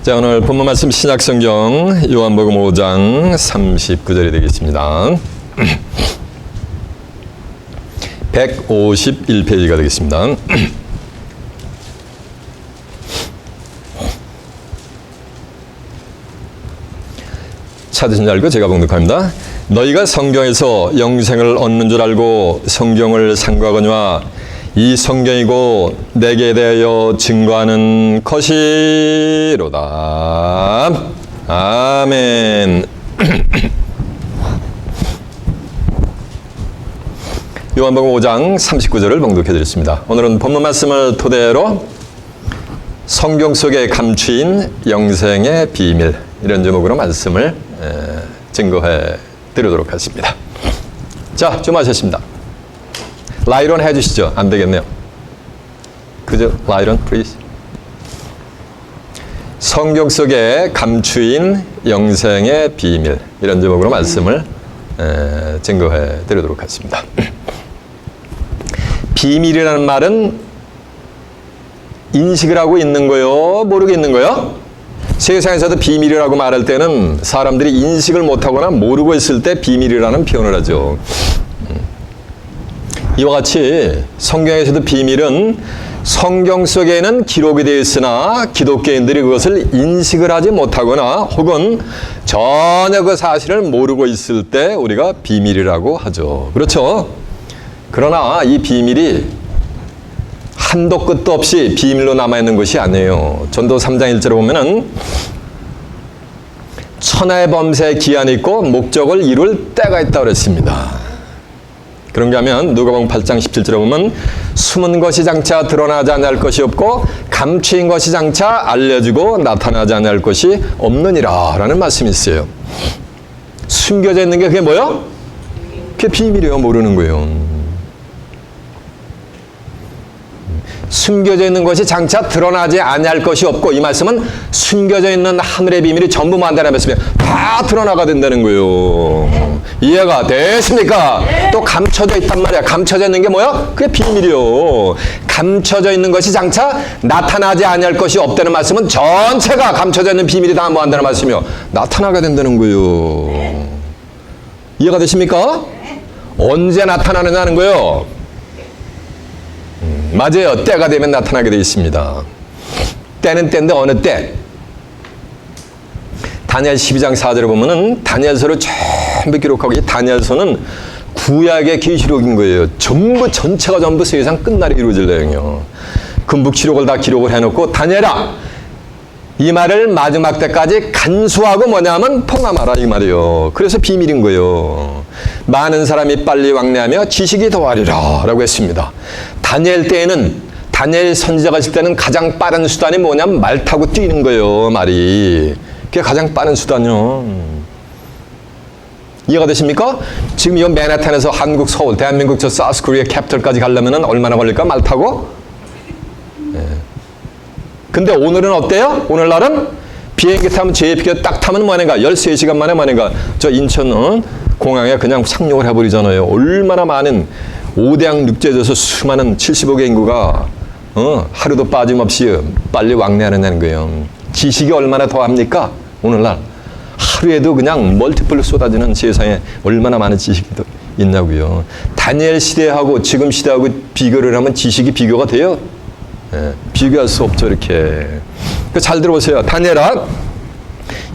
자, 오늘 본문 말씀 신약성경 요한복음 5장 39절이 되겠습니다. 151페이지가 되겠습니다. 찾으신 줄 알고 제가 봉독합니다. 너희가 성경에서 영생을 얻는 줄 알고 성경을 상고하거니와 이 성경이고 내게 대하여 증거하는 것이로다. 아멘. 요한복음 5장 39절을 봉독해 드렸습니다. 오늘은 본문 말씀을 토대로 성경 속에 감추인 영생의 비밀, 이런 제목으로 말씀을 증거해 드리도록 하겠습니다. 자, 주무하셨습니다. 라이론 해주시죠. 안 되겠네요. 그죠? 라이론, please. 성경 속에 감추인 영생의 비밀, 이런 제목으로 말씀을 증거해 드리도록 하겠습니다. 비밀이라는 말은 인식을 하고 있는 거요? 모르고 있는 거요? 세상에서도 비밀이라고 말할 때는 사람들이 인식을 못하거나 모르고 있을 때 비밀이라는 표현을 하죠. 이와 같이 성경에서도 비밀은 성경 속에는 기록이 되어 있으나 기독교인들이 그것을 인식을 하지 못하거나 혹은 전혀 그 사실을 모르고 있을 때 우리가 비밀이라고 하죠. 그렇죠? 그러나 이 비밀이 한도 끝도 없이 비밀로 남아있는 것이 아니에요. 전도 3장 1절에 보면은 천하의 범사에 기한이 있고 목적을 이룰 때가 있다고 그랬습니다. 그런가 하면 누가복음 8장 17절에 보면 숨은 것이 장차 드러나지 않을 것이 없고 감추인 것이 장차 알려지고 나타나지 않을 것이 없느니라 라는 말씀이 있어요. 숨겨져 있는 게 그게 뭐요? 그게 비밀이에요. 모르는 거예요. 숨겨져 있는 것이 장차 드러나지 아니할 것이 없고, 이 말씀은 숨겨져 있는 하늘의 비밀이 전부 만다는 말씀이에요. 다 드러나가 된다는 거예요. 이해가 되십니까? 또 감춰져 있단 말이야. 감춰져 있는 게 뭐야? 그게 비밀이요. 감춰져 있는 것이 장차 나타나지 아니할 것이 없다는 말씀은 전체가 감춰져 있는 비밀이 다 뭐 한다는 말씀이요. 나타나게 된다는 거예요. 이해가 되십니까? 언제 나타나느냐는 거예요. 맞아요. 때가 되면 나타나게 되어 있습니다. 때는 때인데 어느 때? 다니엘 12장 4절에 보면은 다니엘서를 전부 기록하고, 이 다니엘서는 구약의 계시록인 거예요. 전부 전체가 전부 세상 끝날에 이루어질 내용이요. 그 묵시록을 다 기록을 해놓고 다니엘아, 이 말을 마지막 때까지 간수하고 뭐냐면 봉함하라 이 말이에요. 그래서 비밀인 거예요. 많은 사람이 빨리 왕래하며 지식이 더하리라 라고 했습니다. 다니엘 때에는, 다니엘 선지자가 있을 때는 가장 빠른 수단이 뭐냐면 말 타고 뛰는 거예요. 말이. 그게 가장 빠른 수단이요. 이해가 되십니까? 지금 이 맨하탄에서 한국, 서울, 대한민국 저 사우스코리아 캐피털까지 가려면 얼마나 걸릴까? 말 타고? 근데 오늘은 어때요? 오늘날은 비행기 타면 JFK 딱 타면 뭐하는가? 13시간 만에 뭐하는가? 저 인천 공항에 그냥 상륙을 해버리잖아요. 얼마나 많은 5대양 육지에서 수많은 75개 인구가 하루도 빠짐없이 빨리 왕래하느냐는 거예요. 지식이 얼마나 더합니까? 오늘날 하루에도 그냥 멀티플로 쏟아지는 세상에 얼마나 많은 지식이 있냐고요. 다니엘 시대하고 지금 시대하고 비교를 하면 지식이 비교가 돼요? 비교할 수 없죠. 이렇게. 잘 들어보세요. 다니엘아,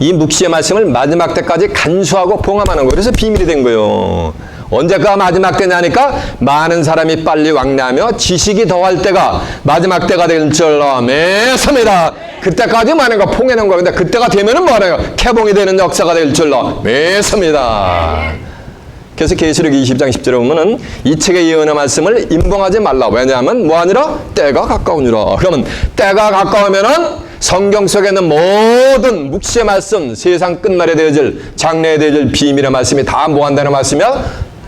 이 묵시의 말씀을 마지막 때까지 간수하고 봉함하는 거예요. 그래서 비밀이 된 거예요. 언제가 마지막 때냐니까 많은 사람이 빨리 왕래하며 지식이 더할 때가 마지막 때가 될 줄로 믿습니다. 그때까지 많은 거 봉해놓은 거예요. 근데 그때가 되면은 뭐래요? 개봉이 되는 역사가 될 줄로 믿습니다. 그래서 계시록 20장 10절에 보면은 이 책의 예언의 말씀을 임봉하지 말라. 왜냐하면 뭐하니라? 때가 가까우니라. 그러면 때가 가까우면은 성경 속에 있는 모든 묵시의 말씀, 세상 끝날에 되어질, 장래에 되어질 비밀의 말씀이 다 뭐한다는 말씀이야?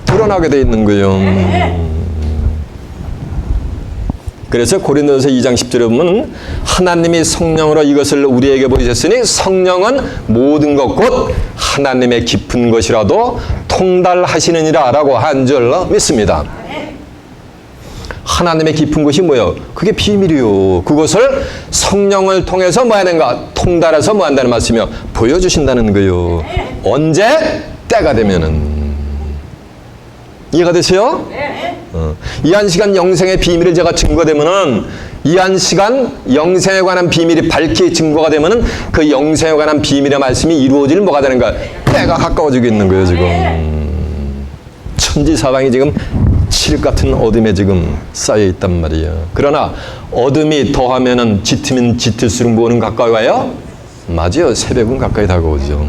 드러나게 돼 있는 거예요. 그래서 고린도전서 2장 10절에 보면 하나님이 성령으로 이것을 우리에게 보이셨으니 성령은 모든 것 곧 하나님의 깊은 것이라도 통달하시느니라 라고 한 줄로 믿습니다. 하나님의 깊은 곳이 뭐예요? 그게 비밀이요. 그것을 성령을 통해서 뭐 하는가? 통달해서 뭐 한다는 말씀이요. 보여주신다는 거예요. 언제? 때가 되면은. 이해가 되세요? 이 한 시간 영생의 비밀을 제가 증거되면은, 이 한 시간 영생에 관한 비밀이 밝히 증거가 되면은 그 영생에 관한 비밀의 말씀이 이루어질 뭐가 되는가? 때가 가까워지고 있는 거예요, 지금. 천지사방이 지금 칠흑 같은 어둠에 지금 쌓여 있단 말이에요. 그러나 어둠이 더하면은 짙으면 짙을수록 뭐는 가까이 와요? 맞아요. 새벽은 가까이 다가오죠.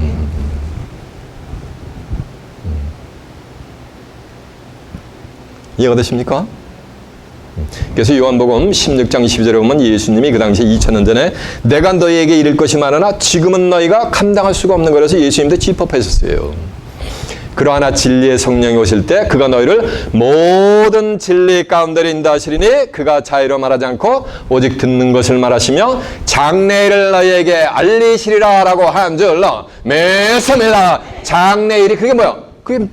이해가 되십니까? 그래서 요한복음 16장 12절에 보면 예수님이 그 당시에 2000년 전에 내가 너희에게 이를 것이 많으나 지금은 너희가 감당할 수가 없는 거라서 예수님도 짚어하셨어요. 그러하나 진리의 성령이 오실 때 그가 너희를 모든 진리 가운데로 인도하시리니 그가 자유로 말하지 않고 오직 듣는 것을 말하시며 장래일을 너희에게 알리시리라 라고 한 줄로 메소메라. 장래일이 그게 뭐야? 그게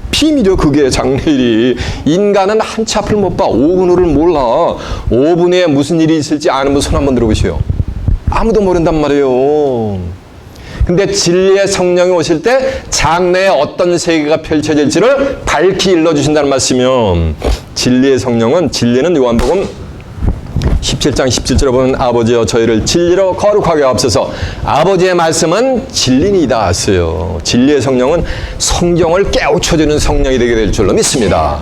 비밀이요. 그게 장래일이. 인간은 한치 앞을 못 봐. 5분 후를 몰라. 5분 후에 무슨 일이 있을지 아는 분 손 한번 들어보시오. 아무도 모른단 말이에요. 근데 진리의 성령이 오실 때 장래에 어떤 세계가 펼쳐질지를 밝히 일러주신다는 말씀이요. 진리의 성령은, 진리는 요한복음 17장 17절에 보면 아버지여 저희를 진리로 거룩하게 하옵소서. 아버지의 말씀은 진리이다 하세요. 진리의 성령은 성경을 깨우쳐주는 성령이 되게 될 줄로 믿습니다.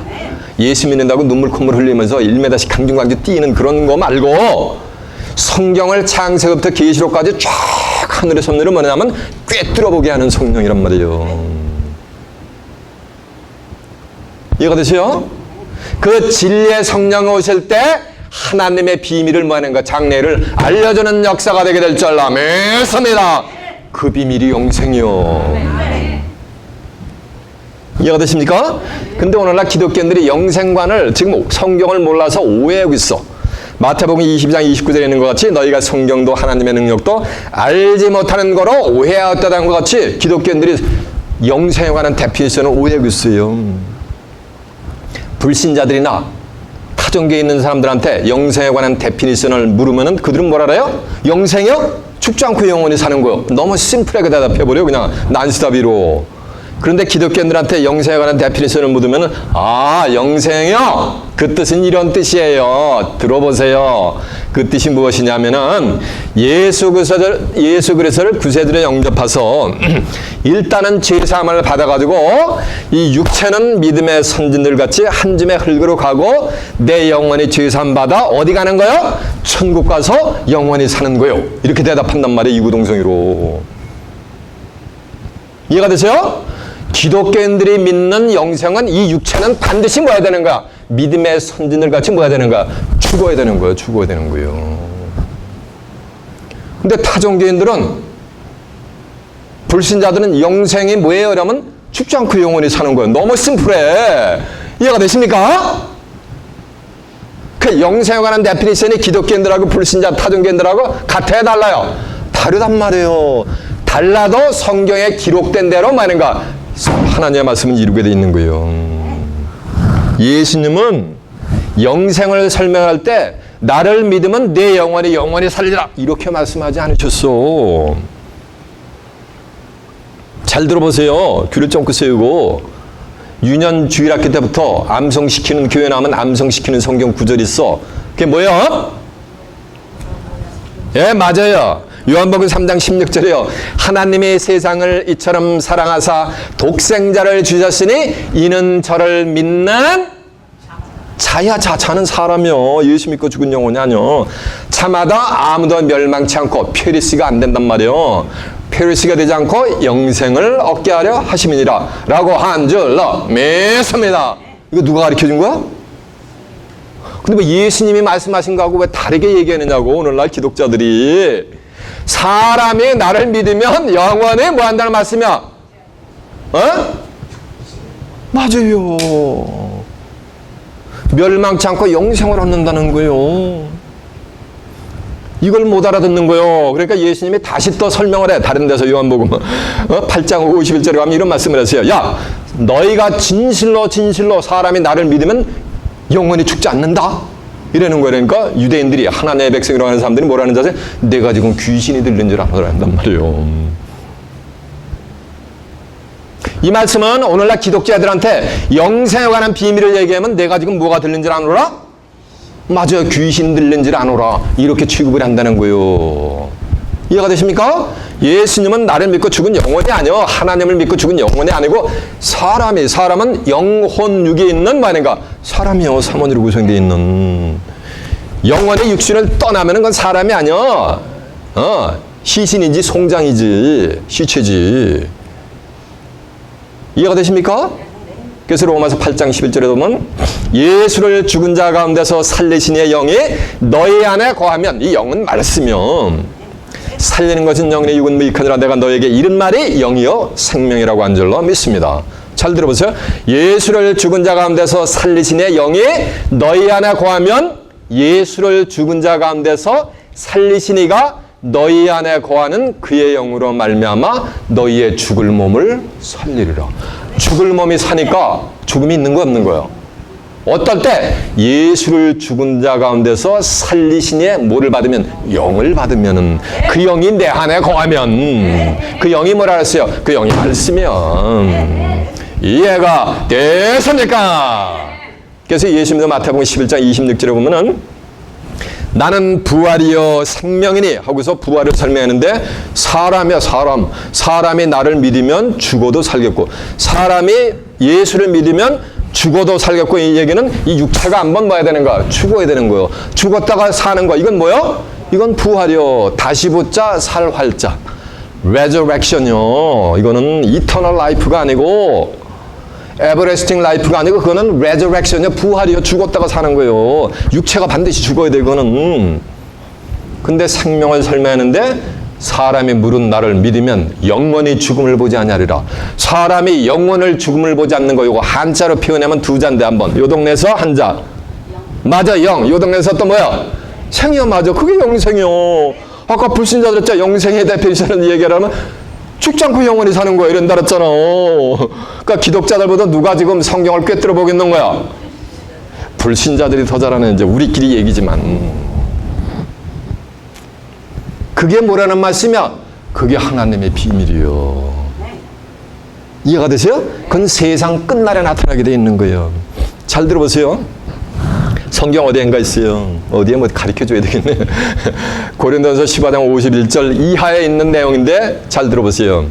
예수 믿는다고 눈물 콧물 흘리면서 1m씩 강중강주 뛰는 그런 거 말고 성경을 창세기부터 계시록까지 쫙 하늘의 섭리를 뭐냐면 꿰뚫어보게 하는 성령이란 말이에요. 이해가 되세요? 그 진리의 성령이 오실 때 하나님의 비밀을 뭐하는가? 장래를 알려주는 역사가 되게 될 줄 믿습니다. 그 비밀이 영생이요. 이해가 되십니까? 근데 오늘날 기독교인들이 영생관을 지금 성경을 몰라서 오해하고 있어. 마태복음 20장 29절에 있는 것 같이 너희가 성경도 하나님의 능력도 알지 못하는 거로 오해하였다는 것 같이 기독교인들이 영생에 관한 데피니션을 오해하고 있어요. 불신자들이나 타종교에 있는 사람들한테 영생에 관한 데피니션을 물으면은 그들은 뭐라 그래요? 영생이요? 죽지 않고 영원히 사는 거요. 너무 심플하게 대답해버려요. 그냥 난스타비로. 그런데 기독교인들한테 영생에 관한 데피니션을 묻으면은 영생이요? 그 뜻은 이런 뜻이에요. 들어보세요. 그 뜻이 무엇이냐면은 예수 그리스도를 구세주로 영접해서 일단은 죄사함을 받아가지고 이 육체는 믿음의 선진들 같이 한 줌의 흙으로 가고 내 영혼이 죄사함 받아 어디 가는 거요? 천국 가서 영원히 사는 거요. 이렇게 대답한단 말이에요. 이구동성이로. 이해가 되세요? 기독교인들이 믿는 영생은 이 육체는 반드시 뭐야 되는 거야? 믿음의 선진들 같이 뭐야 되는 거야? 죽어야 되는 거예요. 죽어야 되는 거예요. 근데 타종교인들은, 불신자들은 영생이 뭐예요? 그러면 죽지 않고 영원히 사는 거예요. 너무 심플해. 이해가 되십니까? 그 영생에 관한 데피니션이 기독교인들하고 불신자 타종교인들하고 같아야 달라요? 다르단 말이에요. 달라도 성경에 기록된 대로 뭐하는가? 하나님의 말씀은 이루게 돼 있는 거예요. 예수님은 영생을 설명할 때 나를 믿으면 내 영원히 살리라 이렇게 말씀하지 않으셨어. 잘 들어보세요. 귀를 쫑긋 세우고 유년 주일학기 때부터 암송시키는, 교회 나오면 암송시키는 성경 구절이 있어. 그게 뭐예요? 예, 맞아요. 요한복음 3장 16절이요. 하나님이 세상을 이처럼 사랑하사 독생자를 주셨으니 이는 저를 믿는 자야. 자는 사람이요. 예수 믿고 죽은 영혼이 아니요. 차마다 아무도 멸망치 않고 페리시가 안 된단 말이요. 페리시가 되지 않고 영생을 얻게 하려 하심이니라 라고 한 줄로 믿습니다. 이거 누가 가르쳐준 거야? 근데 뭐 예수님이 말씀하신 거하고 왜 다르게 얘기하느냐고. 오늘날 기독자들이. 사람이 나를 믿으면 영원히 뭐 한다는 말씀이야? 맞아요. 멸망치 않고 영생을 얻는다는 거예요. 이걸 못 알아듣는 거예요. 그러니까 예수님이 다시 또 설명을 해. 다른 데서 요한복음 8장 51절에 가면 이런 말씀을 하세요. 야, 너희가 진실로 사람이 나를 믿으면 영원히 죽지 않는다. 이러는 거예요. 그러니까 유대인들이 하나님의 백성이라고 하는 사람들이 뭐라는 줄 아세요? 내가 지금 귀신이 들린 줄 알아라 한단 말이에요. 이 말씀은 오늘날 기독자들한테 영생에 관한 비밀을 얘기하면 내가 지금 뭐가 들린 줄 아노라? 맞아요. 귀신 들린 줄 아노라. 이렇게 취급을 한다는 거예요. 이해가 되십니까? 예수님은 나를 믿고 죽은 영혼이 아니요. 하나님을 믿고 죽은 영혼이 아니고 사람은 영혼 육에 있는 말인가? 사람이요. 삼원으로 구성되어 있는. 영혼의 육신을 떠나면 그건 사람이 아니요. 시신이지 송장이지 시체지. 이해가 되십니까? 그래서 로마서 8장 11절에 보면 예수를 죽은 자 가운데서 살리신 이의 영이 너희 안에 거하면, 이 영은 말씀이요. 살리는 것은 영이니 육은 무익하니라. 내가 너에게 이른 말이 영이요 생명이라고 한 줄로 믿습니다. 잘 들어보세요. 예수를 죽은 자 가운데서 살리신 이의 영이 너희 안에 거하면, 예수를 죽은 자 가운데서 살리신 이가 너희 안에 거하는 그의 영으로 말미암아 너희의 죽을 몸을 살리리라. 죽을 몸이 사니까 죽음이 있는 거 없는 거예요. 어떨 때? 예수를 죽은 자 가운데서 살리신 이의 뭐를 받으면? 영을 받으면은, 그 영이 내 안에 거하면, 그 영이 뭐라 그랬어요? 그 영이 말씀이면. 이해가 되십니까? 그래서 예수님도 마태복음 11장 26절에 보면은 나는 부활이요 생명이니 하고서 부활을 설명하는데, 사람이야 사람이 나를 믿으면 죽어도 살겠고, 사람이 예수를 믿으면 죽어도 살겠고, 이 얘기는 이 육체가 한번 뭐야 되는가? 죽어야 되는 거예요. 죽었다가 사는 거. 이건 뭐요? 이건 부활이요. 다시 붙자 살 활자. resurrection이요. 이거는 eternal life가 아니고 everlasting life가 아니고 그거는 resurrection이요. 부활이요. 죽었다가 사는 거예요. 육체가 반드시 죽어야 돼, 이거는. 근데 생명을 설명하는데 사람이 물은 나를 믿으면 영원히 죽음을 보지 아니하리라. 사람이 영원을 죽음을 보지 않는 거, 이거 한자로 표현하면 두 자인데, 한번 요 동네에서 한자 맞아 영, 요 동네에서 또 뭐야? 생이요. 맞아. 그게 영생이요. 아까 불신자들 했죠. 영생의 대표이라는 얘기를 하면 죽지 않고 영원히 사는 거야 이런다 그랬잖아. 그러니까 기독자들보다 누가 지금 성경을 꿰뚫어 보겠는 거야? 불신자들이 더 잘하는, 이제 우리끼리 얘기지만. 그게 뭐라는 말씀이야? 그게 하나님의 비밀이요. 이해가 되세요? 그건 세상 끝날에 나타나게 돼 있는 거예요. 잘 들어보세요. 성경 어디엔가 있어요. 어디에 뭐 가르쳐줘야 되겠네. 고린도전서 15장 51절 이하에 있는 내용인데 잘 들어보세요.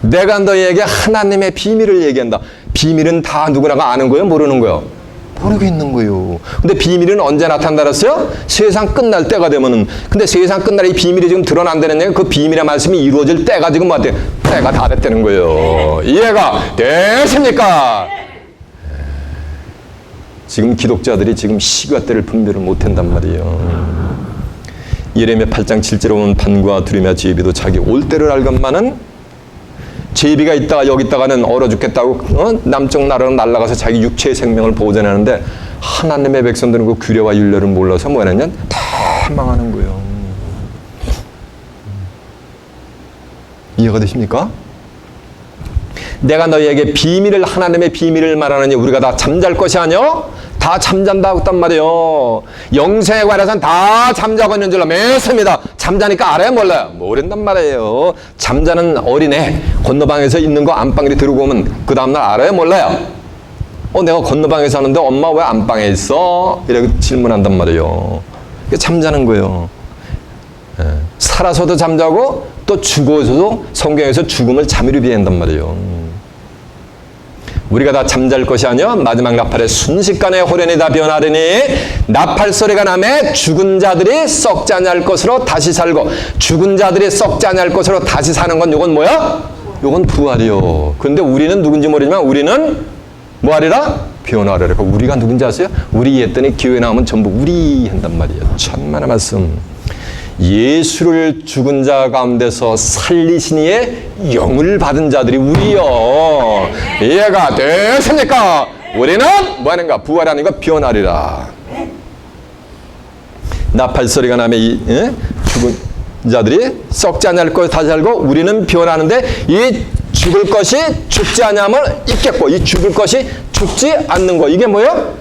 내가 너희에게 하나님의 비밀을 얘기한다. 비밀은 다 누구나가 아는 거예요? 모르는 거예요? 모르고 있는 거예요. 근데 비밀은 언제 나타난다랬어요? 세상 끝날 때가 되면은. 근데 세상 끝날 이 비밀이 지금 드러난다는 얘기는 그 비밀의 말씀이 이루어질 때가 지금 뭐야? 때가 다 됐다는 거예요. 이해가 되십니까? 지금 기독자들이 지금 시가 때를 분별을 못한단 말이에요. 예레미야 8장 7절에 보면 판과 두려움과 제비도 자기 올 때를 알건만은, 제비가 있다가 여기 있다가는 얼어 죽겠다고 남쪽 나라로 날아가서 자기 육체의 생명을 보존하는데, 하나님의 백성들은 그 규례와 윤례를 몰라서 뭐 하느냐? 다 망하는 거예요. 이해가 되십니까? 내가 너희에게 비밀을, 하나님의 비밀을 말하느니 우리가 다 잠잘 것이 아니요? 다 잠잔다 했단 말이에요. 영생에 관해서는 다 잠자고 있는 줄로 믿습니다. 잠자니까 알아요? 몰라요? 모른단 말이에요. 잠자는 어린애 건너방에서 있는 거 안방에 들고 오면 그 다음날 알아요? 몰라요? 내가 건너방에 사는데 엄마 왜 안방에 있어? 이렇게 질문한단 말이에요. 잠자는 거예요. 살아서도 잠자고 또 죽어서도 성경에서 죽음을 잠이로 비한단 말이에요. 우리가 다 잠잘 것이 아니요 마지막 나팔에 순식간에 호련이 다 변하리니 나팔 소리가 나매 죽은 자들이 썩지 아니할 것으로 다시 살고, 죽은 자들이 썩지 아니할 것으로 다시 사는 건 요건 뭐야? 요건 부활이요. 근데 우리는 누군지 모르지만 우리는 뭐 하리라? 변화하리라. 우리가 누군지 아세요? 우리 했더니 기회에 나오면 전부 우리 한단 말이에요. 천만의 말씀. 예수를 죽은 자 가운데서 살리신 이의 영을 받은 자들이 우리요. 이해가 되십니까? 우리는 뭐 하는가? 부활하는 거 변하리라. 나팔 소리가 나면 죽은 자들이 썩지 않을 것 다시 살고, 우리는 변하는데 이 죽을 것이 죽지 않으면 있겠고, 이 죽을 것이 죽지 않는 거. 이게 뭐예요?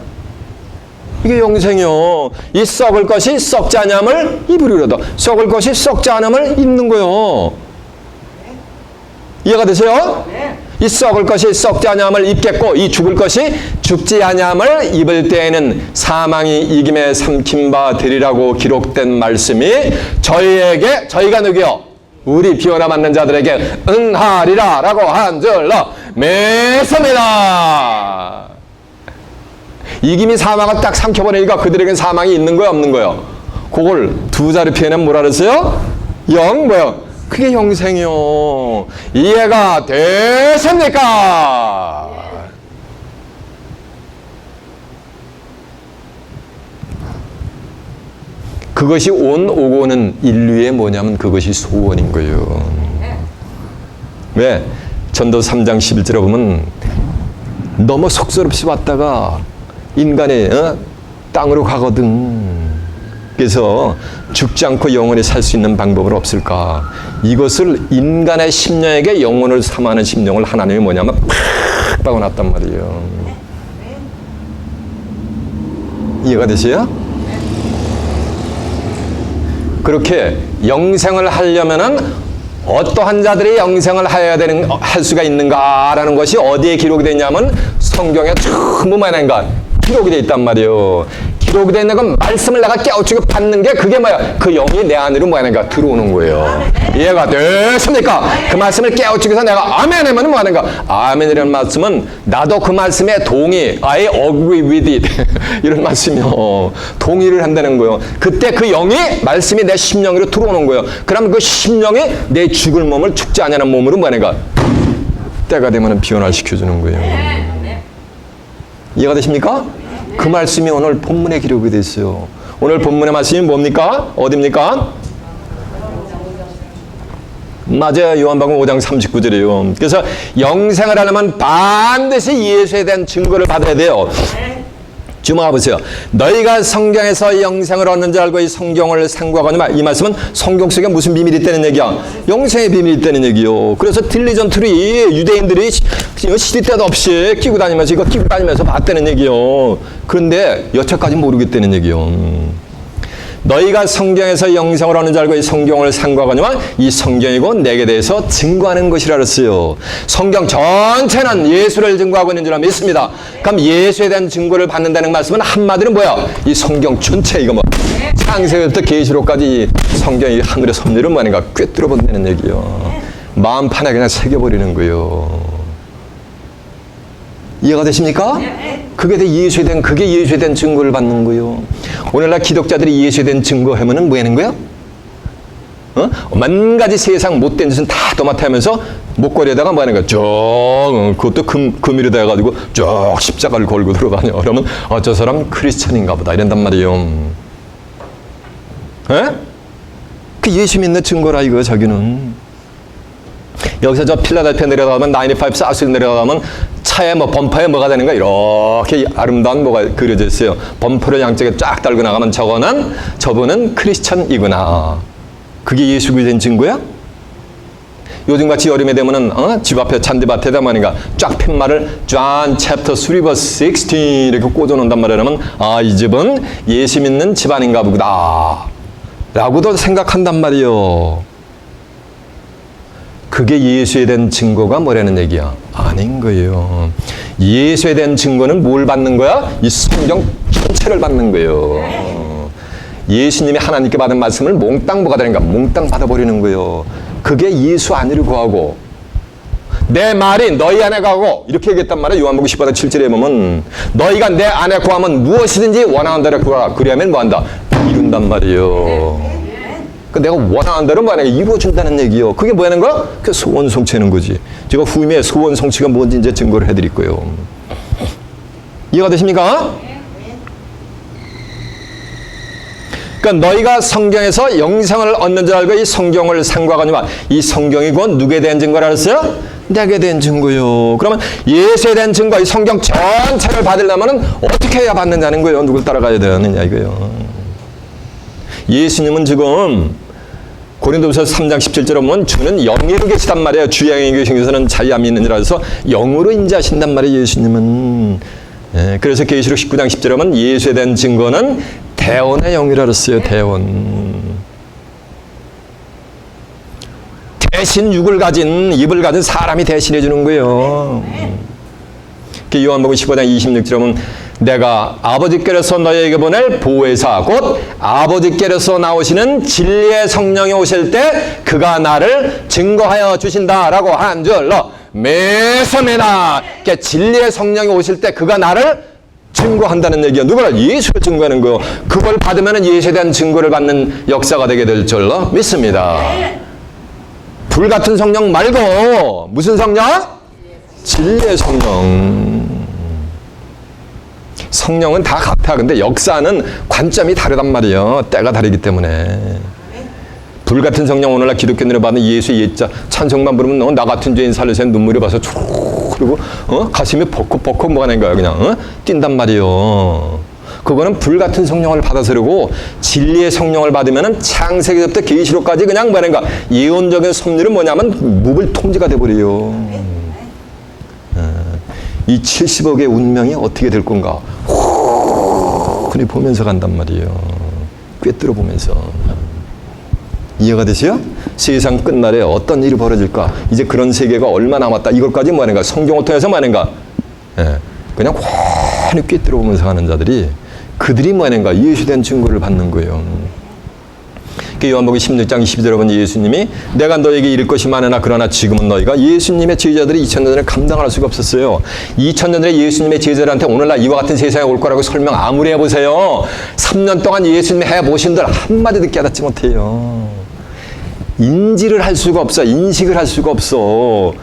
이게 영생이요. 이 썩을 것이 썩지 아니함을 입으리로다. 썩을 것이 썩지 않음을 입는 거요. 이해가 되세요? 이 썩을 것이 썩지 아니함을 입겠고 이 죽을 것이 죽지 아니함을 입을 때에는 사망이 이김에 삼킨 바 되리라고 기록된 말씀이 저희가 누구요? 우리 비오나 맞는 자들에게 응하리라 라고 한 줄로 믿습니다. 이김이 사망을 딱 삼켜버리니까 그들에겐 사망이 있는 거야 없는 거요? 그걸 두 자리 표현하면 뭐라 그랬어요? 뭐요? 그게 영생이요. 이해가 되십니까? 그것이 오고는 인류의 뭐냐면 그것이 소원인 거예요. 왜? 전도 3장 11절에 보면 너무 속설없이 왔다가 인간의 땅으로 가거든. 그래서 죽지 않고 영원히 살 수 있는 방법은 없을까? 이것을 인간의 심령에게 영혼을 삼하는 심령을 하나님이 뭐냐면 팍 박아놨단 말이에요. 이해가 되세요? 그렇게 영생을 하려면은 어떠한 자들이 영생을 할 수가 있는가라는 것이 어디에 기록이 되어 있냐면 성경에 전부 많은가 기록이 되어 있단 말이에요. 기록이 되어 있는 건 말씀을 내가 깨우치고 받는 게 그게 뭐야? 그 영이 내 안으로 뭐하는가? 들어오는 거예요. 이해가 되십니까? 그 말씀을 깨우치기 위해서 내가 아멘 하면 뭐하는가? 아멘이라는 말씀은 나도 그 말씀에 동의, I agree with it 이런 말씀이요. 동의를 한다는 거예요. 그때 그 영이 말씀이 내 심령으로 들어오는 거예요. 그럼 그 심령이 내 죽을 몸을 죽지 않냐는 몸으로 뭐하는가? 때가 되면 비원화시켜주는 거예요. 이해가 되십니까? 그 말씀이 오늘 본문에 기록이 되어 있어요. 오늘 본문의 말씀이 뭡니까? 어디입니까? 맞아요. 요한복음 5장 39절이에요. 그래서 영생을 하려면 반드시 예수에 대한 증거를 받아야 돼요. 주목해 보세요. 너희가 성경에서 영생을 얻는 줄 알고 이 성경을 상고하거니와 이 말씀은 성경 속에 무슨 비밀이 있다는 얘기야? 영생의 비밀이 있다는 얘기요. 그래서 딜리전트리 유대인들이 시리 때도 없이 끼고 다니면서 이거 끼고 다니면서 봤다는 얘기요. 그런데 여태까지 모르겠다는 얘기요. 너희가 성경에서 영생을 얻는 줄 알고 이 성경을 상고하거니와 이 성경이 곧 내게 대해서 증거하는 것이라 그랬어요. 성경 전체는 예수를 증거하고 있는 줄 믿습니다. 그럼 예수에 대한 증거를 받는다는 말씀은 한마디로 뭐야? 이 성경 전체 이거 뭐 창세기부터 계시록까지 성경이 하늘의 섭리를 뭐하는가 꿰뚫어 본다는 얘기요. 마음판에 그냥 새겨버리는 거예요. 이해가 되십니까? 그게 예수에 대한 증거를 받는 거예요. 오늘날 기독자들이 예수에 대한 증거하면은 뭐 하는 거예요? 만 가지 세상 못된 짓은 다 도맡아 하면서 목걸이에다가 뭐 하는 거야? 쭉, 그것도 금이로다 해가지고 쭉 십자가를 걸고 들어다녀. 그러면 저 사람 크리스천인가 보다 이런단 말이에요. 그 예수 믿는 증거라 이거 자기는. 여기서 저 필라델피아 내려가면 95 사우스 내려가면 차에 뭐 범퍼에 뭐가 되는가 이렇게 아름다운 뭐가 그려져 있어요. 범퍼를 양쪽에 쫙 달고 나가면 저분은 크리스천이구나. 그게 예수가 된 증거야? 요즘같이 여름에 되면은 집 앞에 잔디밭에다 말인가 쫙 팻말을 John chapter 3 verse 16 이렇게 꽂아놓는단 말이라면 이 집은 예수 믿는 집안인가 보다 라고도 생각한단 말이에요. 그게 예수에 대한 증거가 뭐라는 얘기야? 아닌 거예요. 예수에 대한 증거는 뭘 받는 거야? 이 성경 전체를 받는 거예요. 예수님이 하나님께 받은 말씀을 몽땅 뭐가 되는가? 몽땅 받아버리는 거예요. 그게 예수 안위를 구하고 내 말이 너희 안에 가고 이렇게 얘기했단 말이야. 요한복음 10장 7절에 보면 너희가 내 안에 구하면 무엇이든지 원하는 대로 구하라. 그래야만 뭐한다? 이룬단 말이에요. 내가 원하는 대로 만약에 이루어준다는 얘기요. 그게 뭐하는 거야? 그 소원 성취하는 거지. 제가 후임에 소원 성취가 뭔지 이제 증거를 해드릴 거예요. 이해가 되십니까? 그러니까 너희가 성경에서 영생을 얻는 줄 알고 이 성경을 상고하거니와 이 성경이 곧 누구에 대한 증거라 그랬어요? 내게 대한 증거요. 그러면 예수에 대한 증거, 이 성경 전체를 받으려면 어떻게 해야 받느냐는 거예요. 누굴 따라가야 되느냐 이거예요. 예수님은 지금 고린도후서 3장 17절에 보면 주는 영으로 계시단 말이에요. 주의 영이 계시는 자유 안에 있느니라 해서 영으로 임재하신단 말이에요. 예수님은. 그래서 계시록 19장 10절에 보면 예수에 대한 증거는 대언의 영이라 그랬어요. 대언. 대신 입을 가진 사람이 대신해 주는 거예요. 요한복음 15장 26절에 보면 내가 아버지께로서 너희에게 보낼 보혜사 곧 아버지께로서 나오시는 진리의 성령이 오실 때 그가 나를 증거하여 주신다라고 한 줄로 메소메나 진리의 성령이 오실 때 그가 나를 증거한다는 얘기야. 누구를? 예수를 증거하는 거요. 그걸 받으면 예수에 대한 증거를 받는 역사가 되게 될 줄로 믿습니다. 불같은 성령 말고 무슨 성령? 진리의 성령. 성령은 다 같아. 근데 역사는 관점이 다르단 말이에요. 때가 다르기 때문에. 불같은 성령 오늘날 기독교인들이 받는 예수의 예자 찬송만 부르면 나 같은 죄인 살려서 눈물이 봐서 쭉 그리고 가슴이 벅벅벅 뭐가 난 거야. 그냥 뛴단 말이에요. 그거는 불같은 성령을 받아서 그러고 진리의 성령을 받으면 창세기부터 계시록까지 그냥 뭐라는가 예언적인 섭리는 뭐냐면 무불 통제가 돼버려요. 이 70억의 운명이 어떻게 될 건가 그리 보면서 간단 말이에요. 꿰뚫어 보면서. 이해가 되세요? 세상 끝날에 어떤 일이 벌어질까? 이제 그런 세계가 얼마 남았다. 이것까지 뭐 하는가? 성경을 통해서 뭐 하는가? 그냥 훤히 꿰뚫어 보면서 가는 자들이 그들이 뭐 하는가? 예수된 증거를 받는 거예요. 요한복음 16장 22절에 보면 예수님이 내가 너에게 이를 것이 많으나 그러나 지금은 너희가 예수님의 제자들이 2000년 전에 감당할 수가 없었어요. 2000년 전에 예수님의 제자들한테 오늘날 이와 같은 세상에 올 거라고 설명 아무리 해보세요. 3년 동안 예수님이 해보신들 한마디도 깨닫지 못해요. 인지를 할 수가 없어. 인식을 할 수가 없어.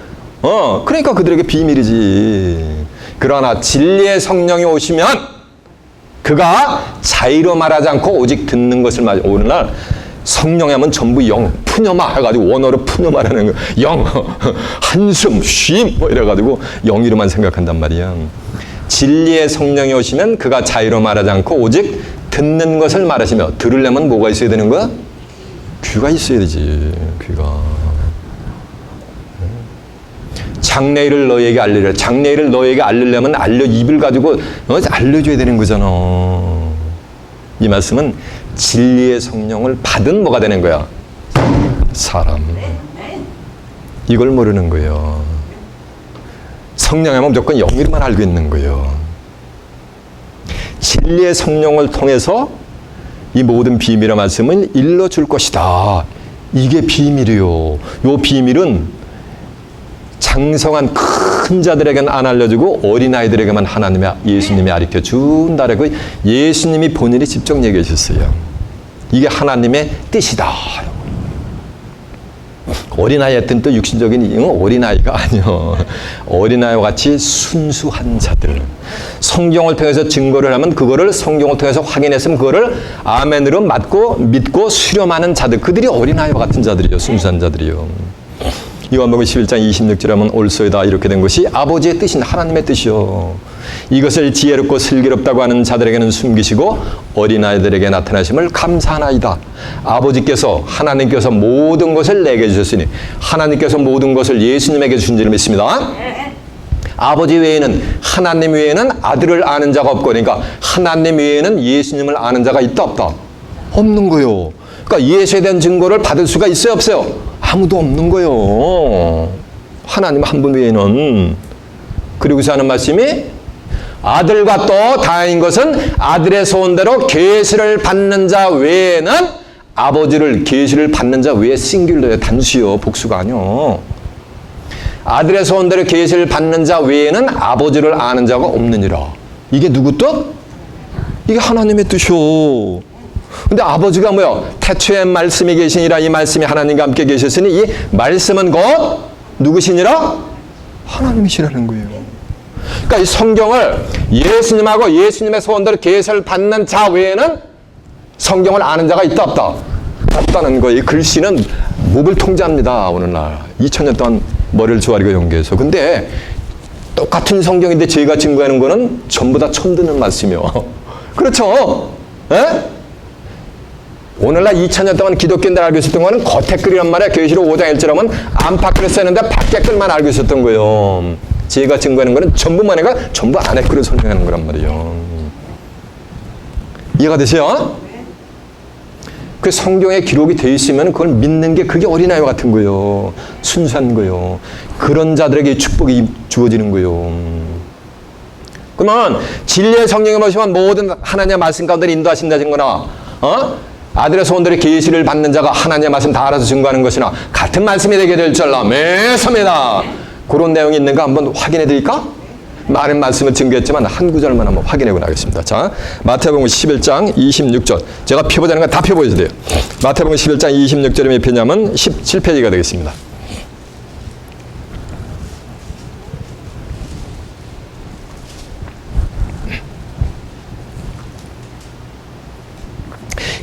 그러니까 그들에게 비밀이지. 그러나 진리의 성령이 오시면 그가 자의로 말하지 않고 오직 듣는 것을 말하죠. 오늘날 성령이 하면 전부 영, 푸녀마 해가지고 원어로 푸녀마라는 거. 영, 한숨, 쉼 뭐 이래가지고 영이로만 생각한단 말이야. 진리의 성령이 오시면 그가 자의로 말하지 않고 오직 듣는 것을 말하시며 들으려면 뭐가 있어야 되는 거야? 귀가 있어야 되지. 귀가. 장래일을 너에게 알리려. 장래일을 너에게 알리려면 입을 가지고 알려줘야 되는 거잖아. 이 말씀은 진리의 성령을 받은 뭐가 되는 거야? 사람. 이걸 모르는 거예요. 성령이면 무조건 영이로만 알고 있는 거예요. 진리의 성령을 통해서 이 모든 비밀의 말씀을 일러줄 것이다. 이게 비밀이에요. 이 비밀은 장성한 큰 자들에게는 안 알려주고 어린아이들에게만 예수님이 가르쳐 준다라고 예수님이 본인이 직접 얘기하셨어요. 이게 하나님의 뜻이다. 어린아이의 뜻은 또 육신적인 어린아이가 아니요. 어린아이와 같이 순수한 자들. 성경을 통해서 증거를 하면 그거를 성경을 통해서 확인했으면 그거를 아멘으로 믿고 수렴하는 자들. 그들이 어린아이와 같은 자들이요. 순수한 자들이요. 요한복음 11장 26절에 하면 올소이다 이렇게 된 것이 아버지의 뜻인 하나님의 뜻이요. 이것을 지혜롭고 슬기롭다고 하는 자들에게는 숨기시고 어린아이들에게 나타나심을 감사하나이다. 아버지께서 하나님께서 모든 것을 내게 주셨으니 하나님께서 모든 것을 예수님에게 주신 줄 믿습니다. 아버지 외에는 하나님 외에는 아들을 아는 자가 없고 그러니까 하나님 외에는 예수님을 아는 자가 있다 없다? 없는 거요. 그러니까 예수에 대한 증거를 받을 수가 있어요 없어요? 아무도 없는 거예요. 하나님 한 분 외에는. 그리고서 하는 말씀이 아들과 또 다행인 것은 아들의 소원대로 계시를 받는 자 외에는 아버지를 계시를 받는 자 외에 싱귤러예요. 단수요. 복수가 아니요. 아들의 소원대로 계시를 받는 자 외에는 아버지를 아는 자가 없느니라. 이게 누구 뜻? 이게 하나님의 뜻이요. 근데 아버지가 뭐요? 태초에 말씀이 계시니라. 이 말씀이 하나님과 함께 계셨으니 이 말씀은 곧 누구시니라? 하나님이시라는 거예요. 그러니까 이 성경을 예수님하고 예수님의 소원대로 계시를 받는 자 외에는 성경을 아는 자가 있다 없다? 없다는 거예요. 이 글씨는 몹을 통제합니다. 오늘날 2000년 동안 머리를 조아리고 연구해서. 근데 똑같은 성경인데 제가 증거하는 거는 전부 다 처음 듣는 말씀이요. 그렇죠? 에? 오늘날 2000년 동안 기독교인들 알고 있었던 거는 겉에 글이란 말이야. 계시록 5장 1절하면 안팎글을 썼는데 밖에 글만 알고 있었던 거예요. 제가 증거하는 거는 전부 뭐냐가 전부 안에 글을 설명하는 거란 말이에요. 이해가 되세요? 그 성경에 기록이 되어 있으면 그걸 믿는 게 그게 어린아이와 같은 거예요. 순수한 거예요. 그런 자들에게 이 축복이 주어지는 거예요. 그러면 진리의 성령에 보시면 모든 하나님의 말씀 가운데 인도하신다 증거나 아들의 소원들의 계시를 받는 자가 하나님의 말씀 다 알아서 증거하는 것이나 같은 말씀이 되게 될 줄라 매섭니다. 그런 내용이 있는가 한번 확인해 드릴까? 많은 말씀을 증거했지만 한 구절만 한번 확인해 보겠습니다. 자, 마태복음 11장 26절. 제가 펴보자는 건 다 펴보셔야 돼요. 마태복음 11장 26절이 몇 페이지냐면 17페이지가 되겠습니다.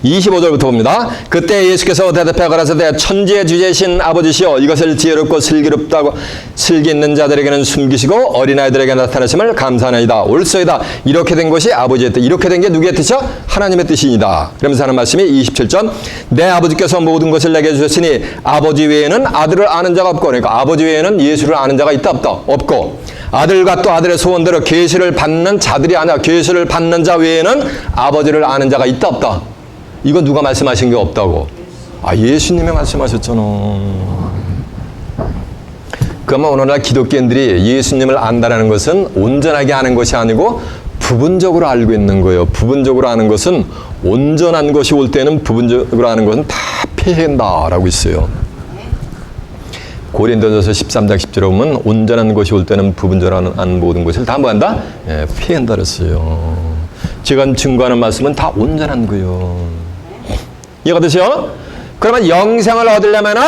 25절부터 봅니다. 그때 예수께서 대답하여 가라사대 천지의 주제신 아버지시여 이것을 지혜롭고 슬기롭다고 슬기 있는 자들에게는 숨기시고 어린아이들에게 나타나심을 감사하나이다. 옳소이다. 이렇게 된 것이 아버지의 뜻. 이렇게 된 게 누구의 뜻이요? 하나님의 뜻이니다. 그러면서 하는 말씀이 27절 내 아버지께서 모든 것을 내게 주셨으니 아버지 외에는 아들을 아는 자가 없고 그러니까 아버지 외에는 예수를 아는 자가 있다 없다? 없고 아들과 또 아들의 소원대로 계시를 받는 자들이 아니라 계시를 받는 자 외에는 아버지를 아는 자가 있다 없다? 이거 누가 말씀하신 게 없다고? 아, 예수님이 말씀하셨잖아. 그러면 오늘날 기독교인들이 예수님을 안다라는 것은 온전하게 아는 것이 아니고 부분적으로 알고 있는 거예요. 부분적으로 아는 것은 온전한 것이 올 때는 부분적으로 아는 것은 다 피해간다라고 있어요. 고린도전서 13장 10절에 보면 온전한 것이 올 때는 부분적으로 아는 모든 것을 다 뭐한다? 예, 피한다 그랬어요. 제가 증거하는 말씀은 다 온전한 거예요. 이해가 되세요? 그러면 영생을 얻으려면은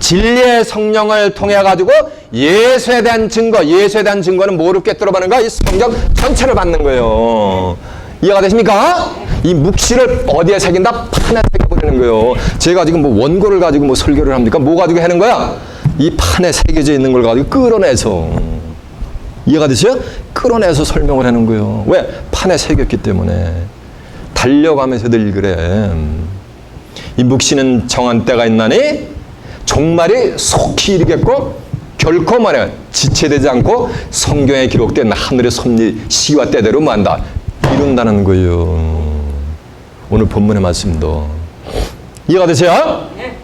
진리의 성령을 통해 가지고 예수에 대한 증거, 예수에 대한 증거는 뭐를 꿰뚫어 보는가? 이 성경 전체를 받는 거예요. 이해가 되십니까? 이 묵시를 어디에 새긴다? 판에 새겨버리는 거예요. 제가 지금 뭐 원고를 가지고 뭐 설교를 합니까? 뭐 가지고 하는 거야? 이 판에 새겨져 있는 걸 가지고 끌어내서. 이해가 되세요? 끌어내서 설명을 하는 거예요. 왜? 판에 새겼기 때문에. 달려가면서 늘 그래. 이 묵시는 정한 때가 있나니 종말이 속히 이르겠고 결코 말이야 지체되지 않고 성경에 기록된 하늘의 섭리 시와 때대로 뭐한다? 이룬다는 거예요. 오늘 본문의 말씀도 이해가 되세요? 네.